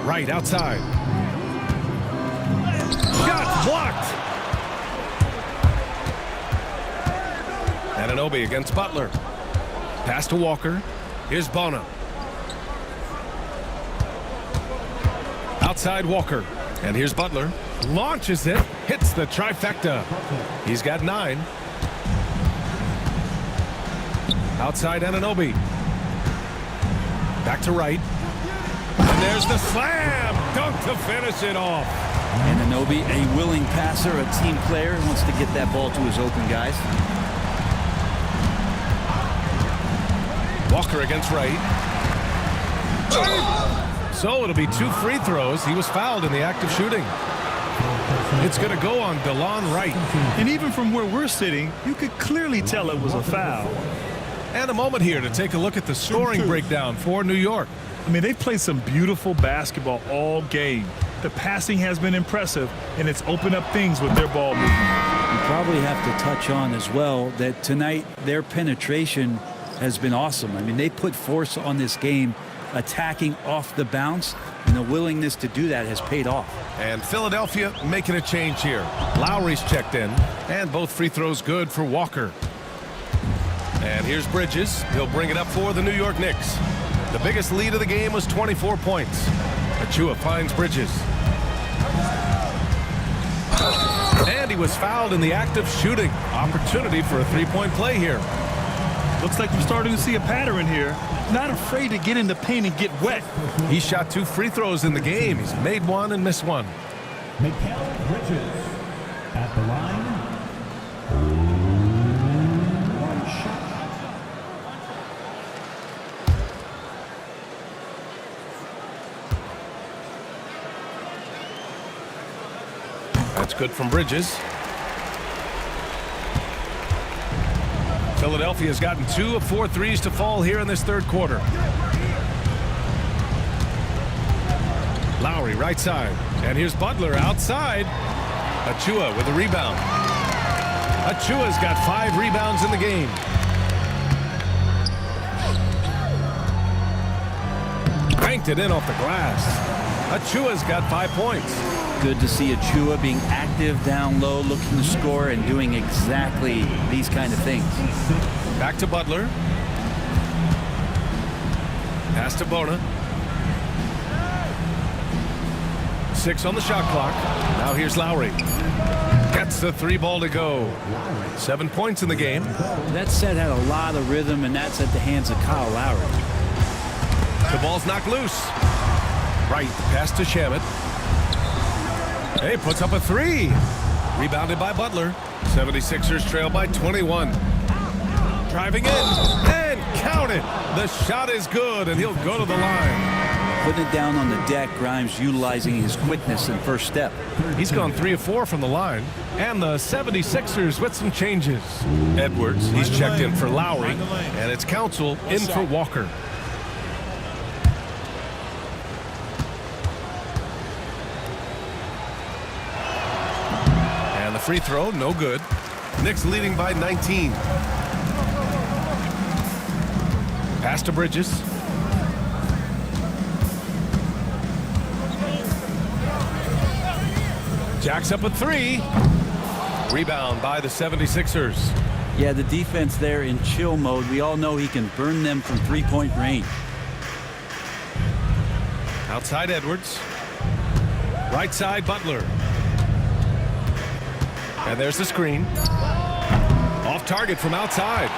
Right outside. Shot blocked. Anunoby against Butler. Pass to Walker. Here's Bona. Outside Walker. And here's Butler. Launches it. Hits the trifecta. He's got 9. Outside Anunoby. Back to Wright. And there's the slam. Dunk to finish it off. Anunoby, a willing passer, a team player, wants to get that ball to his open guys. Walker against Wright. So it'll be 2 free throws. He was fouled in the act of shooting. It's going to go on DeLon Wright. And even from where we're sitting, you could clearly tell it was a foul. And a moment here to take a look at the scoring breakdown for New York. I mean, they've played some beautiful basketball all game. The passing has been impressive, and it's opened up things with their ball movement. You probably have to touch on as well that tonight their penetration has been awesome. I mean, they put force on this game, attacking off the bounce, and the willingness to do that has paid off. And Philadelphia making a change here. Lowry's checked in, and both free throws good for Walker. And here's Bridges. He'll bring it up for the New York Knicks. The biggest lead of the game was 24 points. Achua finds Bridges. And he was fouled in the act of shooting. Opportunity for a three-point play here. Looks like we're starting to see a pattern here. Not afraid to get in the paint and get wet. He shot 2 free throws in the game. He's made 1 and missed 1. Mikal Bridges at the line. One shot. That's good from Bridges. Philadelphia's gotten 2 of 4 threes to fall here in this third quarter. Lowry right side. And here's Butler outside. Achua with a rebound. Achua's got 5 rebounds in the game. Banked it in off the glass. Achua's got 5 points. Good to see Achua being active down low, looking to score and doing exactly these kind of things. Back to Butler. Pass to Bona. 6 on the shot clock. Now here's Lowry. Gets the 3 ball to go. 7 points in the game. That set had a lot of rhythm, and that's at the hands of Kyle Lowry. The ball's knocked loose. Right, pass to Shamet. Hey, puts up a 3. Rebounded by Butler. 76ers trail by 21. Driving in and count it. The shot is good, and he'll go to the line. Putting it down on the deck, Grimes utilizing his quickness and first step. He's gone 3 of 4 from the line. And the 76ers with some changes. Edwards, he's checked in for Lowry. And it's Council in for Walker. And the free throw, no good. Knicks leading by 19. Pass to Bridges. Jacks up a 3. Rebound by the 76ers. Yeah, the defense there in chill mode. We all know he can burn them from three-point range. Outside Edwards. Right side Butler. And there's the screen. Off target from outside.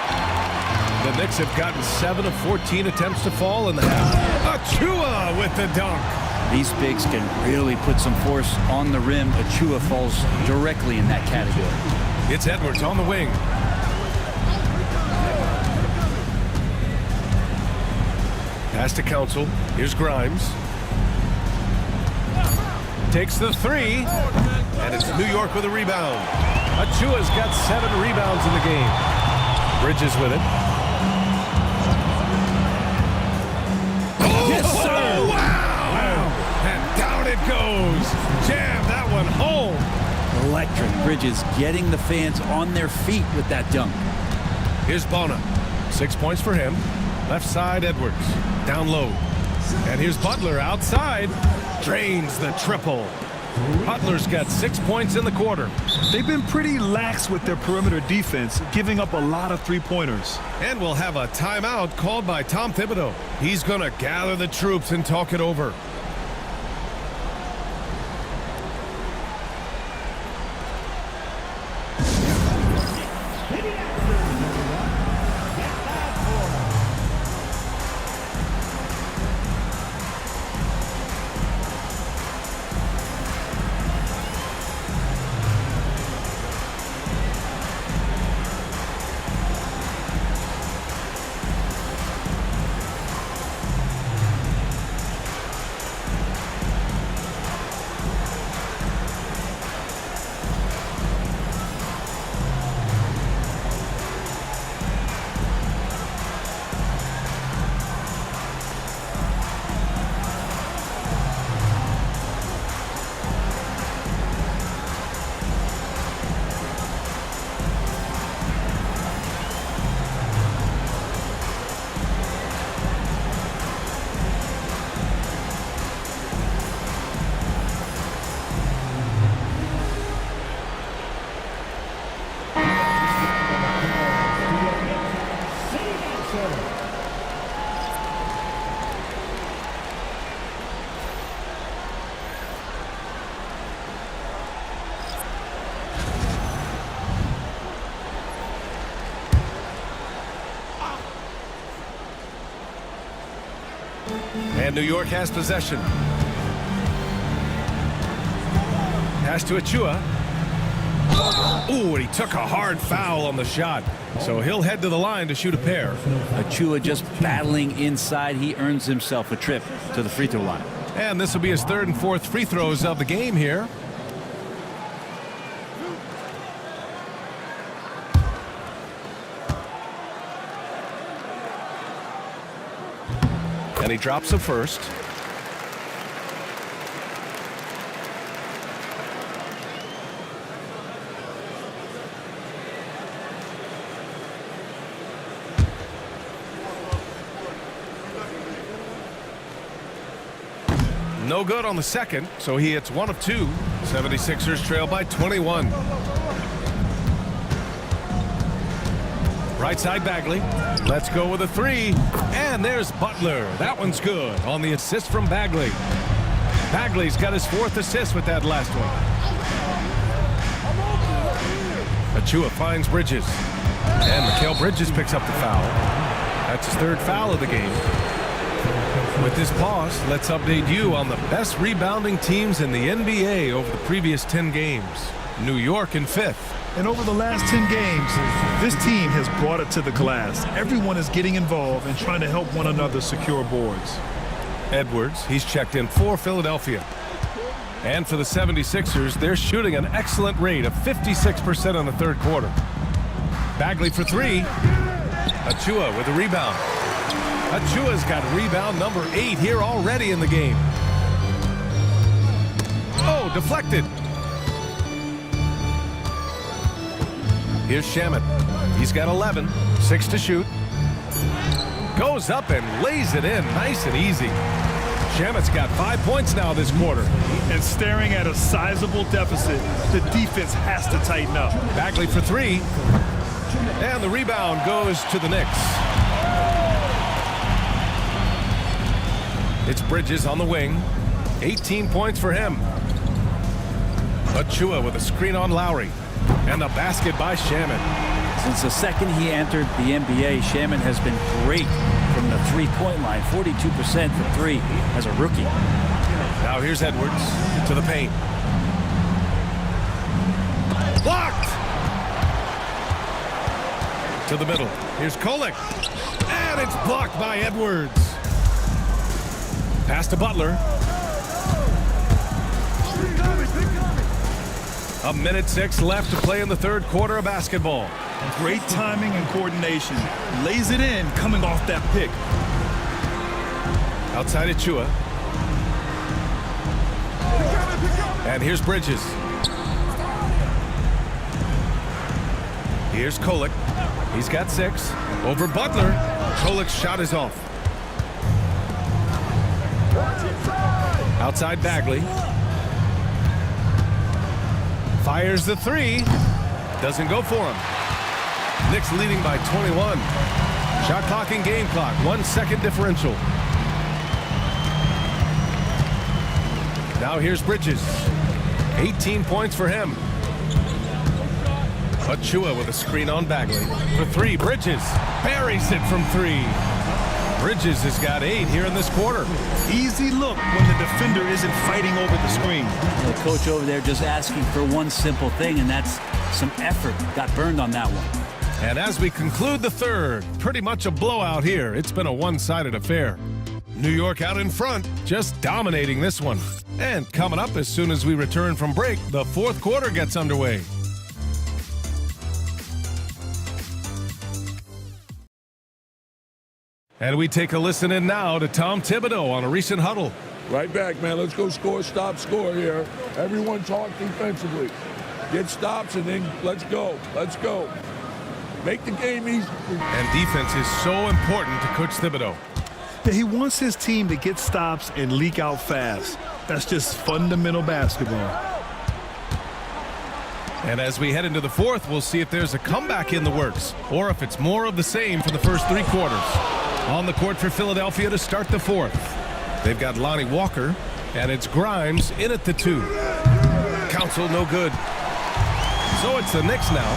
The Knicks have gotten 7 of 14 attempts to fall in the half. Achua with the dunk. These bigs can really put some force on the rim. Achua falls directly in that category. It's Edwards on the wing. Pass to Council. Here's Grimes. Takes the 3. And it's New York with a rebound. Achua's got 7 rebounds in the game. Bridges with it. Yes, sir. Oh, wow. And down it goes. Jam that one home. Electric. Bridges getting the fans on their feet with that dunk. Here's Bona. 6 points for him. Left side Edwards. Down low. And here's Butler outside. Drains the triple. Butler's got 6 points in the quarter. They've been pretty lax with their perimeter defense, giving up a lot of three-pointers. And we'll have a timeout called by Tom Thibodeau. He's going to gather the troops and talk it over. And New York has possession. Pass to Achua. Ooh, and he took a hard foul on the shot. So he'll head to the line to shoot a pair. Achua just battling inside. He earns himself a trip to the free throw line. And this will be his third and fourth free throws of the game here. And he drops the first. No good on the second, so he hits 1 of 2. 76ers trail by 21. Right side Bagley. Let's go with a 3. And there's Butler. That one's good on the assist from Bagley. Bagley's got his 4th assist with that last one. Achua finds Bridges. And Mikal Bridges picks up the foul. That's his 3rd foul of the game. With this pause, let's update you on the best rebounding teams in the NBA over the previous 10 games. New York in 5th. And over the last 10 games, this team has brought it to the glass. Everyone is getting involved and trying to help one another secure boards. Edwards, he's checked in for Philadelphia. And for the 76ers, they're shooting an excellent rate of 56% in the 3rd quarter. Bagley for 3. Achua with a rebound. Achua's got rebound number 8 here already in the game. Oh, deflected. Here's Shamet. He's got 11. 6 to shoot. Goes up and lays it in nice and easy. Shamet's got 5 points now this quarter. And staring at a sizable deficit, the defense has to tighten up. Bagley for 3. And the rebound goes to the Knicks. It's Bridges on the wing. 18 points for him. Achua with a screen on Lowry. And the basket by Shamet. Since the second he entered the NBA, Shamet has been great from the three-point line. 42% from 3 as a rookie. Now here's Edwards to the paint. Blocked! To the middle. Here's Kolek. And it's blocked by Edwards. Pass to Butler. 1:06 left to play in the 3rd quarter of basketball. Great timing and coordination. Lays it in coming off that pick. Outside Achua. And here's Bridges. Here's Kolek. He's got 6. Over Butler. Kolek's shot is off. Outside Bagley. Fires the 3. Doesn't go for him. Knicks leading by 21. Shot clock and game clock. 1 second differential. Now here's Bridges. 18 points for him. Achua with a screen on Bagley. For 3, Bridges buries it from 3. Bridges has got 8 here in this quarter. Easy look when the defender isn't fighting over the screen. The coach over there just asking for one simple thing, and that's some effort. Got burned on that one. And as we conclude the 3rd, pretty much a blowout here. It's been a one-sided affair. New York out in front, just dominating this one. And coming up as soon as we return from break, the 4th quarter gets underway. And we take a listen in now to Tom Thibodeau on a recent huddle. Right back, man. Let's go score, stop, score here. Everyone talk defensively. Get stops and then let's go. Let's go. Make the game easy. And defense is so important to Coach Thibodeau. He wants his team to get stops and leak out fast. That's just fundamental basketball. And as we head into the 4th, we'll see if there's a comeback in the works or if it's more of the same for the first 3 quarters. On the court for Philadelphia to start the 4th. They've got Lonnie Walker, and it's Grimes in at the 2. Counsel no good. So it's the Knicks now.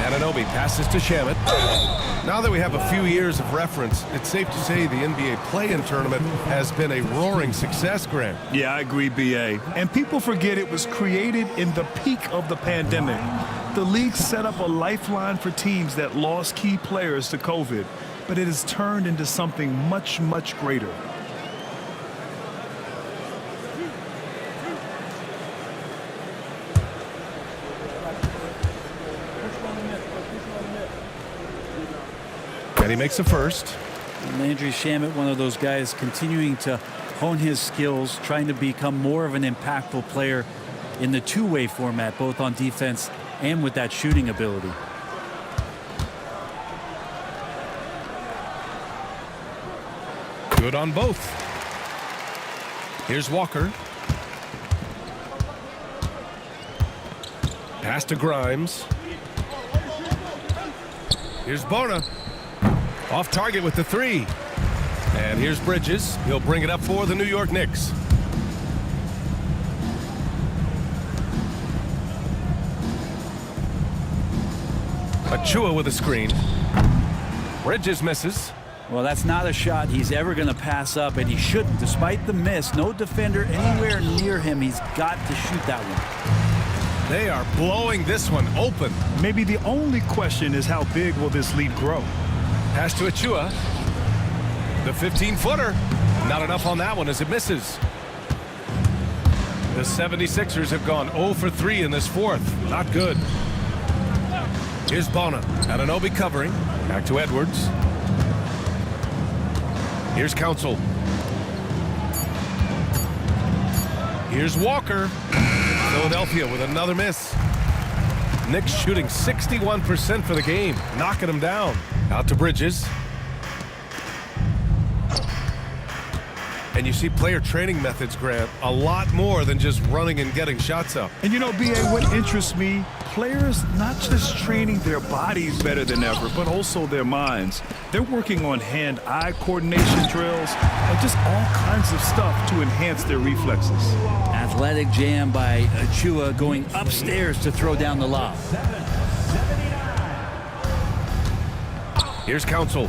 Anunoby passes to Shamet. Now that we have a few years of reference, it's safe to say the NBA play-in tournament has been a roaring success, Grant. Yeah, I agree, B.A. And people forget it was created in the peak of the pandemic. The league set up a lifeline for teams that lost key players to COVID, but it has turned into something much, much greater. And he makes the first. Landry Shamet, one of those guys continuing to hone his skills, trying to become more of an impactful player in the two-way format, both on defense and with that shooting ability. Good on both. Here's Walker. Pass to Grimes. Here's Bona. Off target with the three. And here's Bridges. He'll bring it up for the New York Knicks. Achua with a screen. Bridges misses. Well, that's not a shot he's ever going to pass up, and he shouldn't. Despite the miss, no defender anywhere near him. He's got to shoot that one. They are blowing this one open. Maybe the only question is how big will this lead grow? Pass to Achua. The 15-footer. Not enough on that one as it misses. The 76ers have gone 0 for 3 in this fourth. Not good. Here's Bona. Anunoby covering. Back to Edwards. Here's Council. Here's Walker. Philadelphia with another miss. Knicks shooting 61% for the game, knocking them down. Out to Bridges. And you see player training methods, Grant, a lot more than just running and getting shots up. And you know, B.A., what interests me, players not just training their bodies better than ever, but also their minds. They're working on hand-eye coordination drills and just all kinds of stuff to enhance their reflexes. Athletic jam by Achua going upstairs to throw down the lob. Here's Council.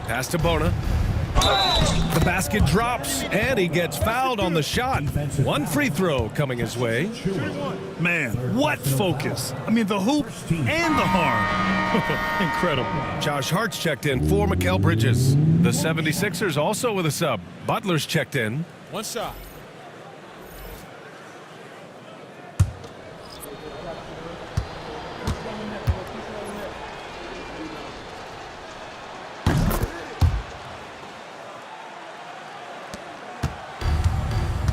Pass to Bona. The basket drops, and he gets fouled on the shot. One free throw coming his way. Man, what focus. I mean, the hoop and the harm. Incredible. Josh Hart's checked in for Mikal Bridges. The 76ers also with a sub. Butler's checked in. One shot.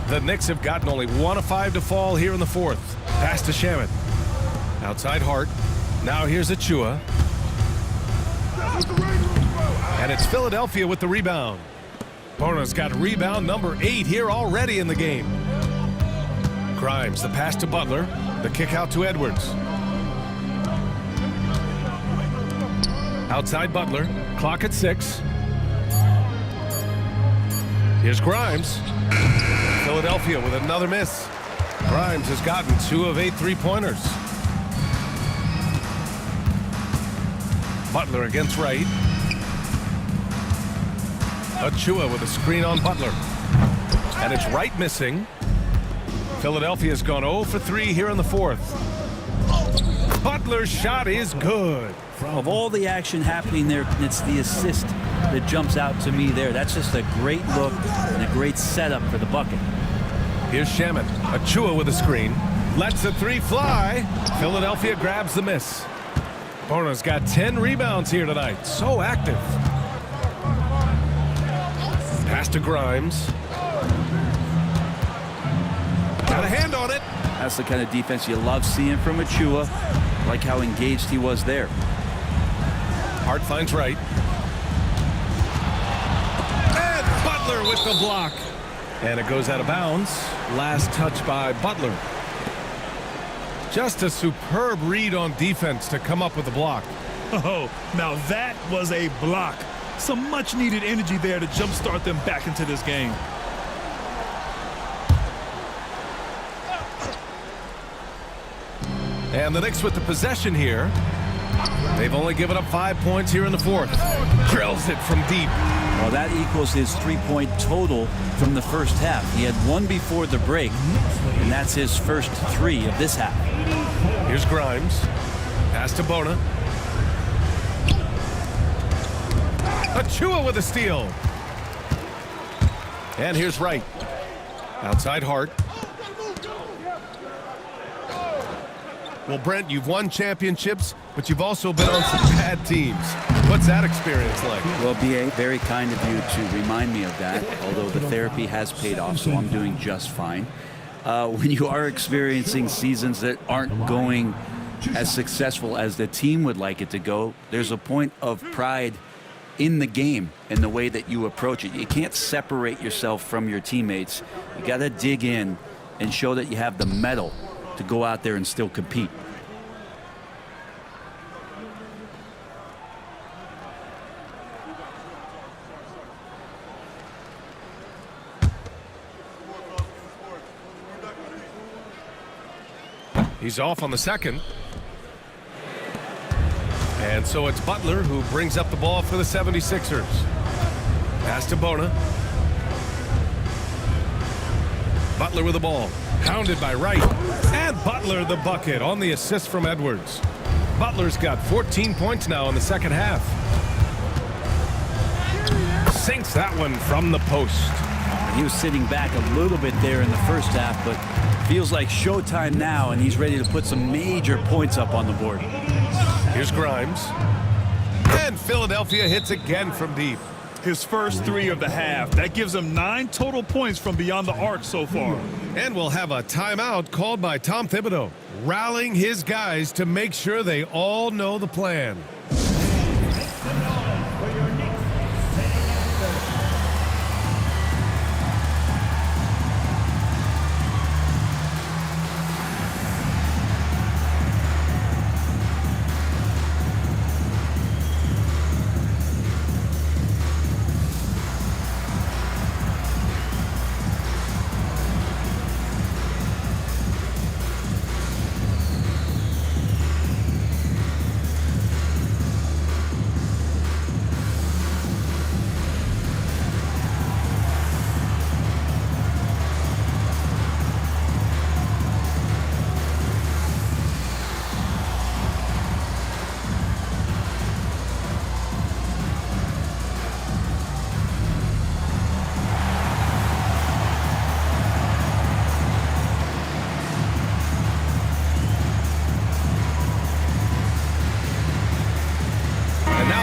The Knicks have gotten only 1 of 5 to fall here in the fourth. Pass to Shamet. Outside Hart. Now here's Achua. And it's Philadelphia with the rebound. Bona's got rebound number 8 here already in the game. Grimes, the pass to Butler. The kick out to Edwards. Outside Butler. Clock at 6. Here's Grimes. Philadelphia with another miss. Grimes has gotten 2 of 8 three-pointers. Butler against Wright. Achua with a screen on Butler. And it's Wright missing. Philadelphia's gone 0 for 3 here in the fourth. Butler's shot is good. Of all the action happening there, it's the assist that jumps out to me there. That's just a great look and a great setup for the bucket. Here's Shamet. Achua with a screen. Lets the 3 fly. Philadelphia grabs the miss. Bona's got 10 rebounds here tonight. So active. Pass to Grimes. Got a hand on it. That's the kind of defense you love seeing from Achua. Like how engaged he was there. Hart finds Wright. And Butler with the block. And it goes out of bounds. Last touch by Butler. Just a superb read on defense to come up with the block. Oh, now that was a block. Some much needed energy there to jumpstart them back into this game. And the Knicks with the possession here. They've only given up 5 points here in the fourth. Drills it from deep. Well, that equals his 3-point total from the first half. He had one before the break, and that's his first 3 of this half. Here's Grimes. Pass to Bona. Achua with a steal. And here's Wright. Outside Hart. Well, Brent, you've won championships, but you've also been on some bad teams. What's that experience like? Well, B.A., very kind of you to remind me of that, although the therapy has paid off, so I'm doing just fine. When you are experiencing seasons that aren't going as successful as the team would like it to go, there's a point of pride in the game and the way that you approach it. You can't separate yourself from your teammates. You got to dig in and show that you have the mettle to go out there and still compete. He's off on the second. And so it's Butler who brings up the ball for the 76ers. Pass to Bona. Butler with the ball. Pounded by Wright. And Butler the bucket on the assist from Edwards. Butler's got 14 points now in the second half. Sinks that one from the post. He was sitting back a little bit there in the first half, but feels like showtime now, and he's ready to put some major points up on the board. Here's Grimes. And Philadelphia hits again from deep. His first 3 of the half. That gives him 9 total points from beyond the arc so far. And we'll have a timeout called by Tom Thibodeau, rallying his guys to make sure they all know the plan.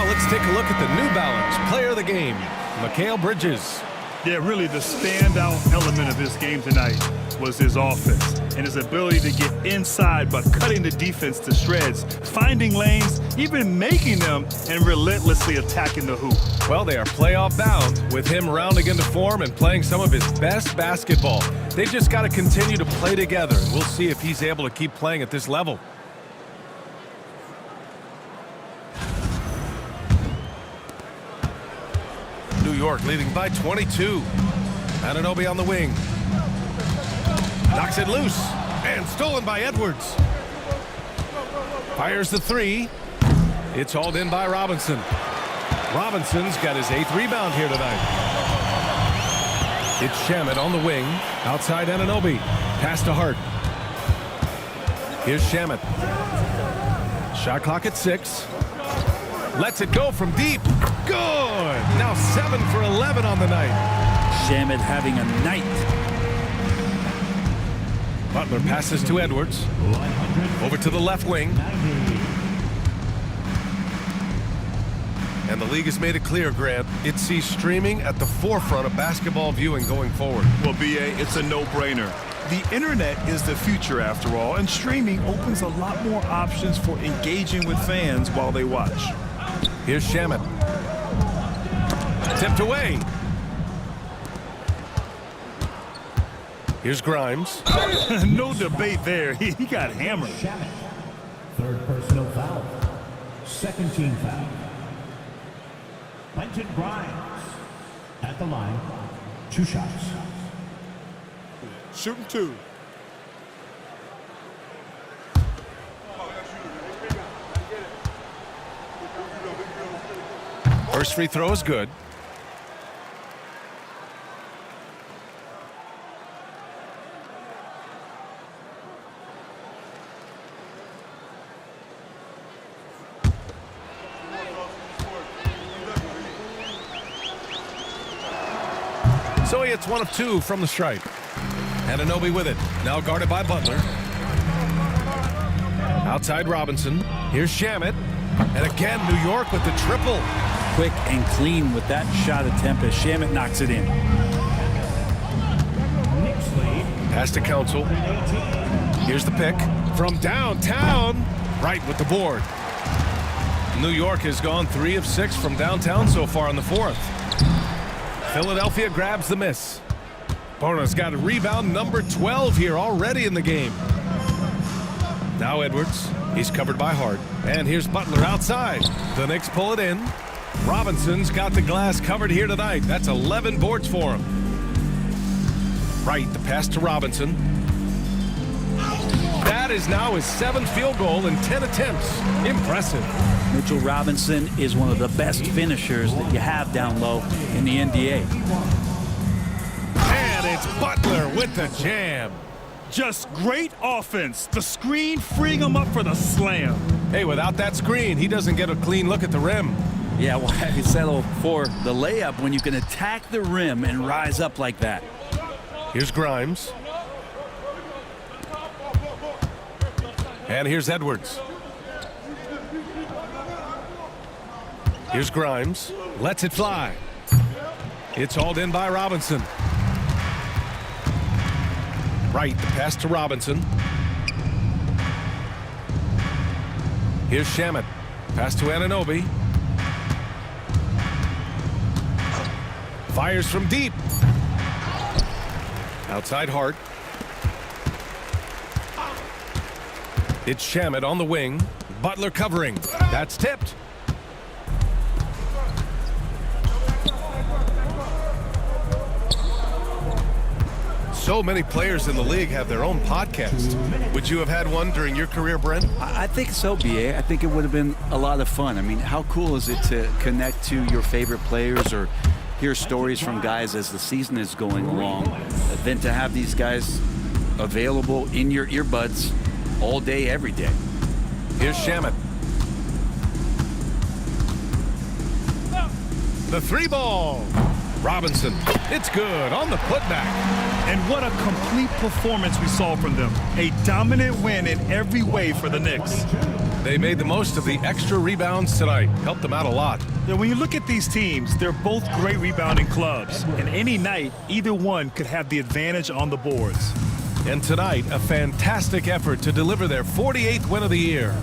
Let's take a look at the New Balance player of the game, Mikal Bridges. Yeah, really the standout element of this game tonight was his offense and his ability to get inside by cutting the defense to shreds, finding lanes, even making them, and relentlessly attacking the hoop. Well, they are playoff bound with him rounding into form and playing some of his best basketball. They've just got to continue to play together, and we'll see if he's able to keep playing at this level. New York leading by 22. Anunoby on the wing. Knocks it loose. And stolen by Edwards. Fires the 3. It's hauled in by Robinson. Robinson's got his 8th rebound here tonight. It's Shamet on the wing. Outside Anunoby. Pass to Hart. Here's Shamet. Shot clock at 6. Lets it go from deep. Good. Now 7 for 11 on the night. Shamet having a night. Butler passes to Edwards. Over to the left wing. And the league has made it clear, Grant, it sees streaming at the forefront of basketball viewing going forward. Well, B.A., it's a no-brainer. The internet is the future, after all, and streaming opens a lot more options for engaging with fans while they watch. Here's Shamet. Tipped away. Here's Grimes. No debate there. He got hammered. Shamet. Third personal foul. Second team foul. Quentin Grimes at the line. 2 shots. Shooting 2. First free throw is good. So he hits 1 of 2 from the stripe. Anunoby with it. Now guarded by Butler. Outside Robinson. Here's Shamet. And again, New York with the triple. Quick and clean with that shot attempt as Shamet knocks it in. Pass to Council. Here's the pick. From downtown. Right with the board. New York has gone 3 of 6 from downtown so far in the fourth. Philadelphia grabs the miss. Bona's got a rebound number 12 here already in the game. Now Edwards. He's covered by Hart. And here's Butler outside. The Knicks pull it in. Robinson's got the glass covered here tonight. That's 11 boards for him. Right, the pass to Robinson. That is now his 7th field goal in 10 attempts. Impressive. Mitchell Robinson is one of the best finishers that you have down low in the NBA. And it's Butler with the jam. Just great offense. The screen freeing him up for the slam. Hey, without that screen, he doesn't get a clean look at the rim. Yeah, well, I settle for the layup when you can attack the rim and rise up like that. Here's Grimes. And here's Edwards. Here's Grimes. Lets it fly. It's hauled in by Robinson. Right, the pass to Robinson. Here's Shamet. Pass to Anunoby. Fires from deep. Outside Hart. It's Shamet on the wing. Butler covering. That's tipped. So many players in the league have their own podcast. Would you have had one during your career, Brent? I think so, BA. I think it would have been a lot of fun. I mean, how cool is it to connect to your favorite players or hear stories from guys as the season is going along, than to have these guys available in your earbuds all day, every day. Here's Shamet. The 3-ball. Robinson. It's good on the putback. And what a complete performance we saw from them. A dominant win in every way for the Knicks. They made the most of the extra rebounds tonight. Helped them out a lot. Now, when you look at these teams, they're both great rebounding clubs. And any night, either one could have the advantage on the boards. And tonight, a fantastic effort to deliver their 48th win of the year.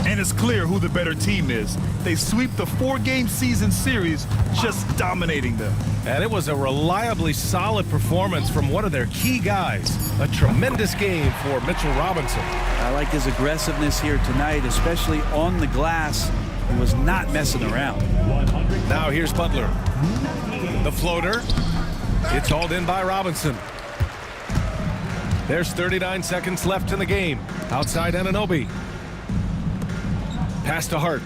And it's clear who the better team is. They sweep the 4-game season series, just dominating them. And it was a reliably solid performance from one of their key guys. A tremendous game for Mitchell Robinson. I like his aggressiveness here tonight, especially on the glass. He was not messing around. Now here's Butler. The floater. It's hauled in by Robinson. There's 39 seconds left in the game. Outside Anunoby. Pass to Hart.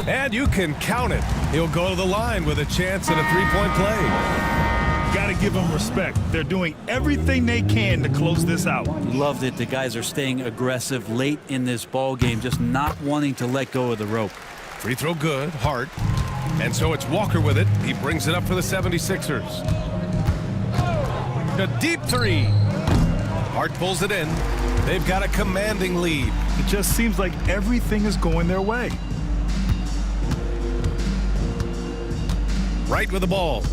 And you can count it. He'll go to the line with a chance at a 3-point play. Got to give them respect. They're doing everything they can to close this out. Loved it. The guys are staying aggressive late in this ball game, just not wanting to let go of the rope. Free throw good. Hart. And so it's Walker with it. He brings it up for the 76ers. A deep 3. Hart pulls it in. They've got a commanding lead. It just seems like everything is going their way. Right with the ball.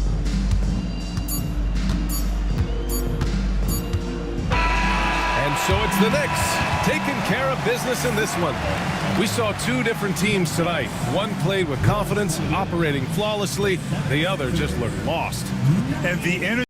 And so it's the Knicks taking care of business in this one. We saw 2 different teams tonight. One played with confidence, operating flawlessly. The other just looked lost. And the energy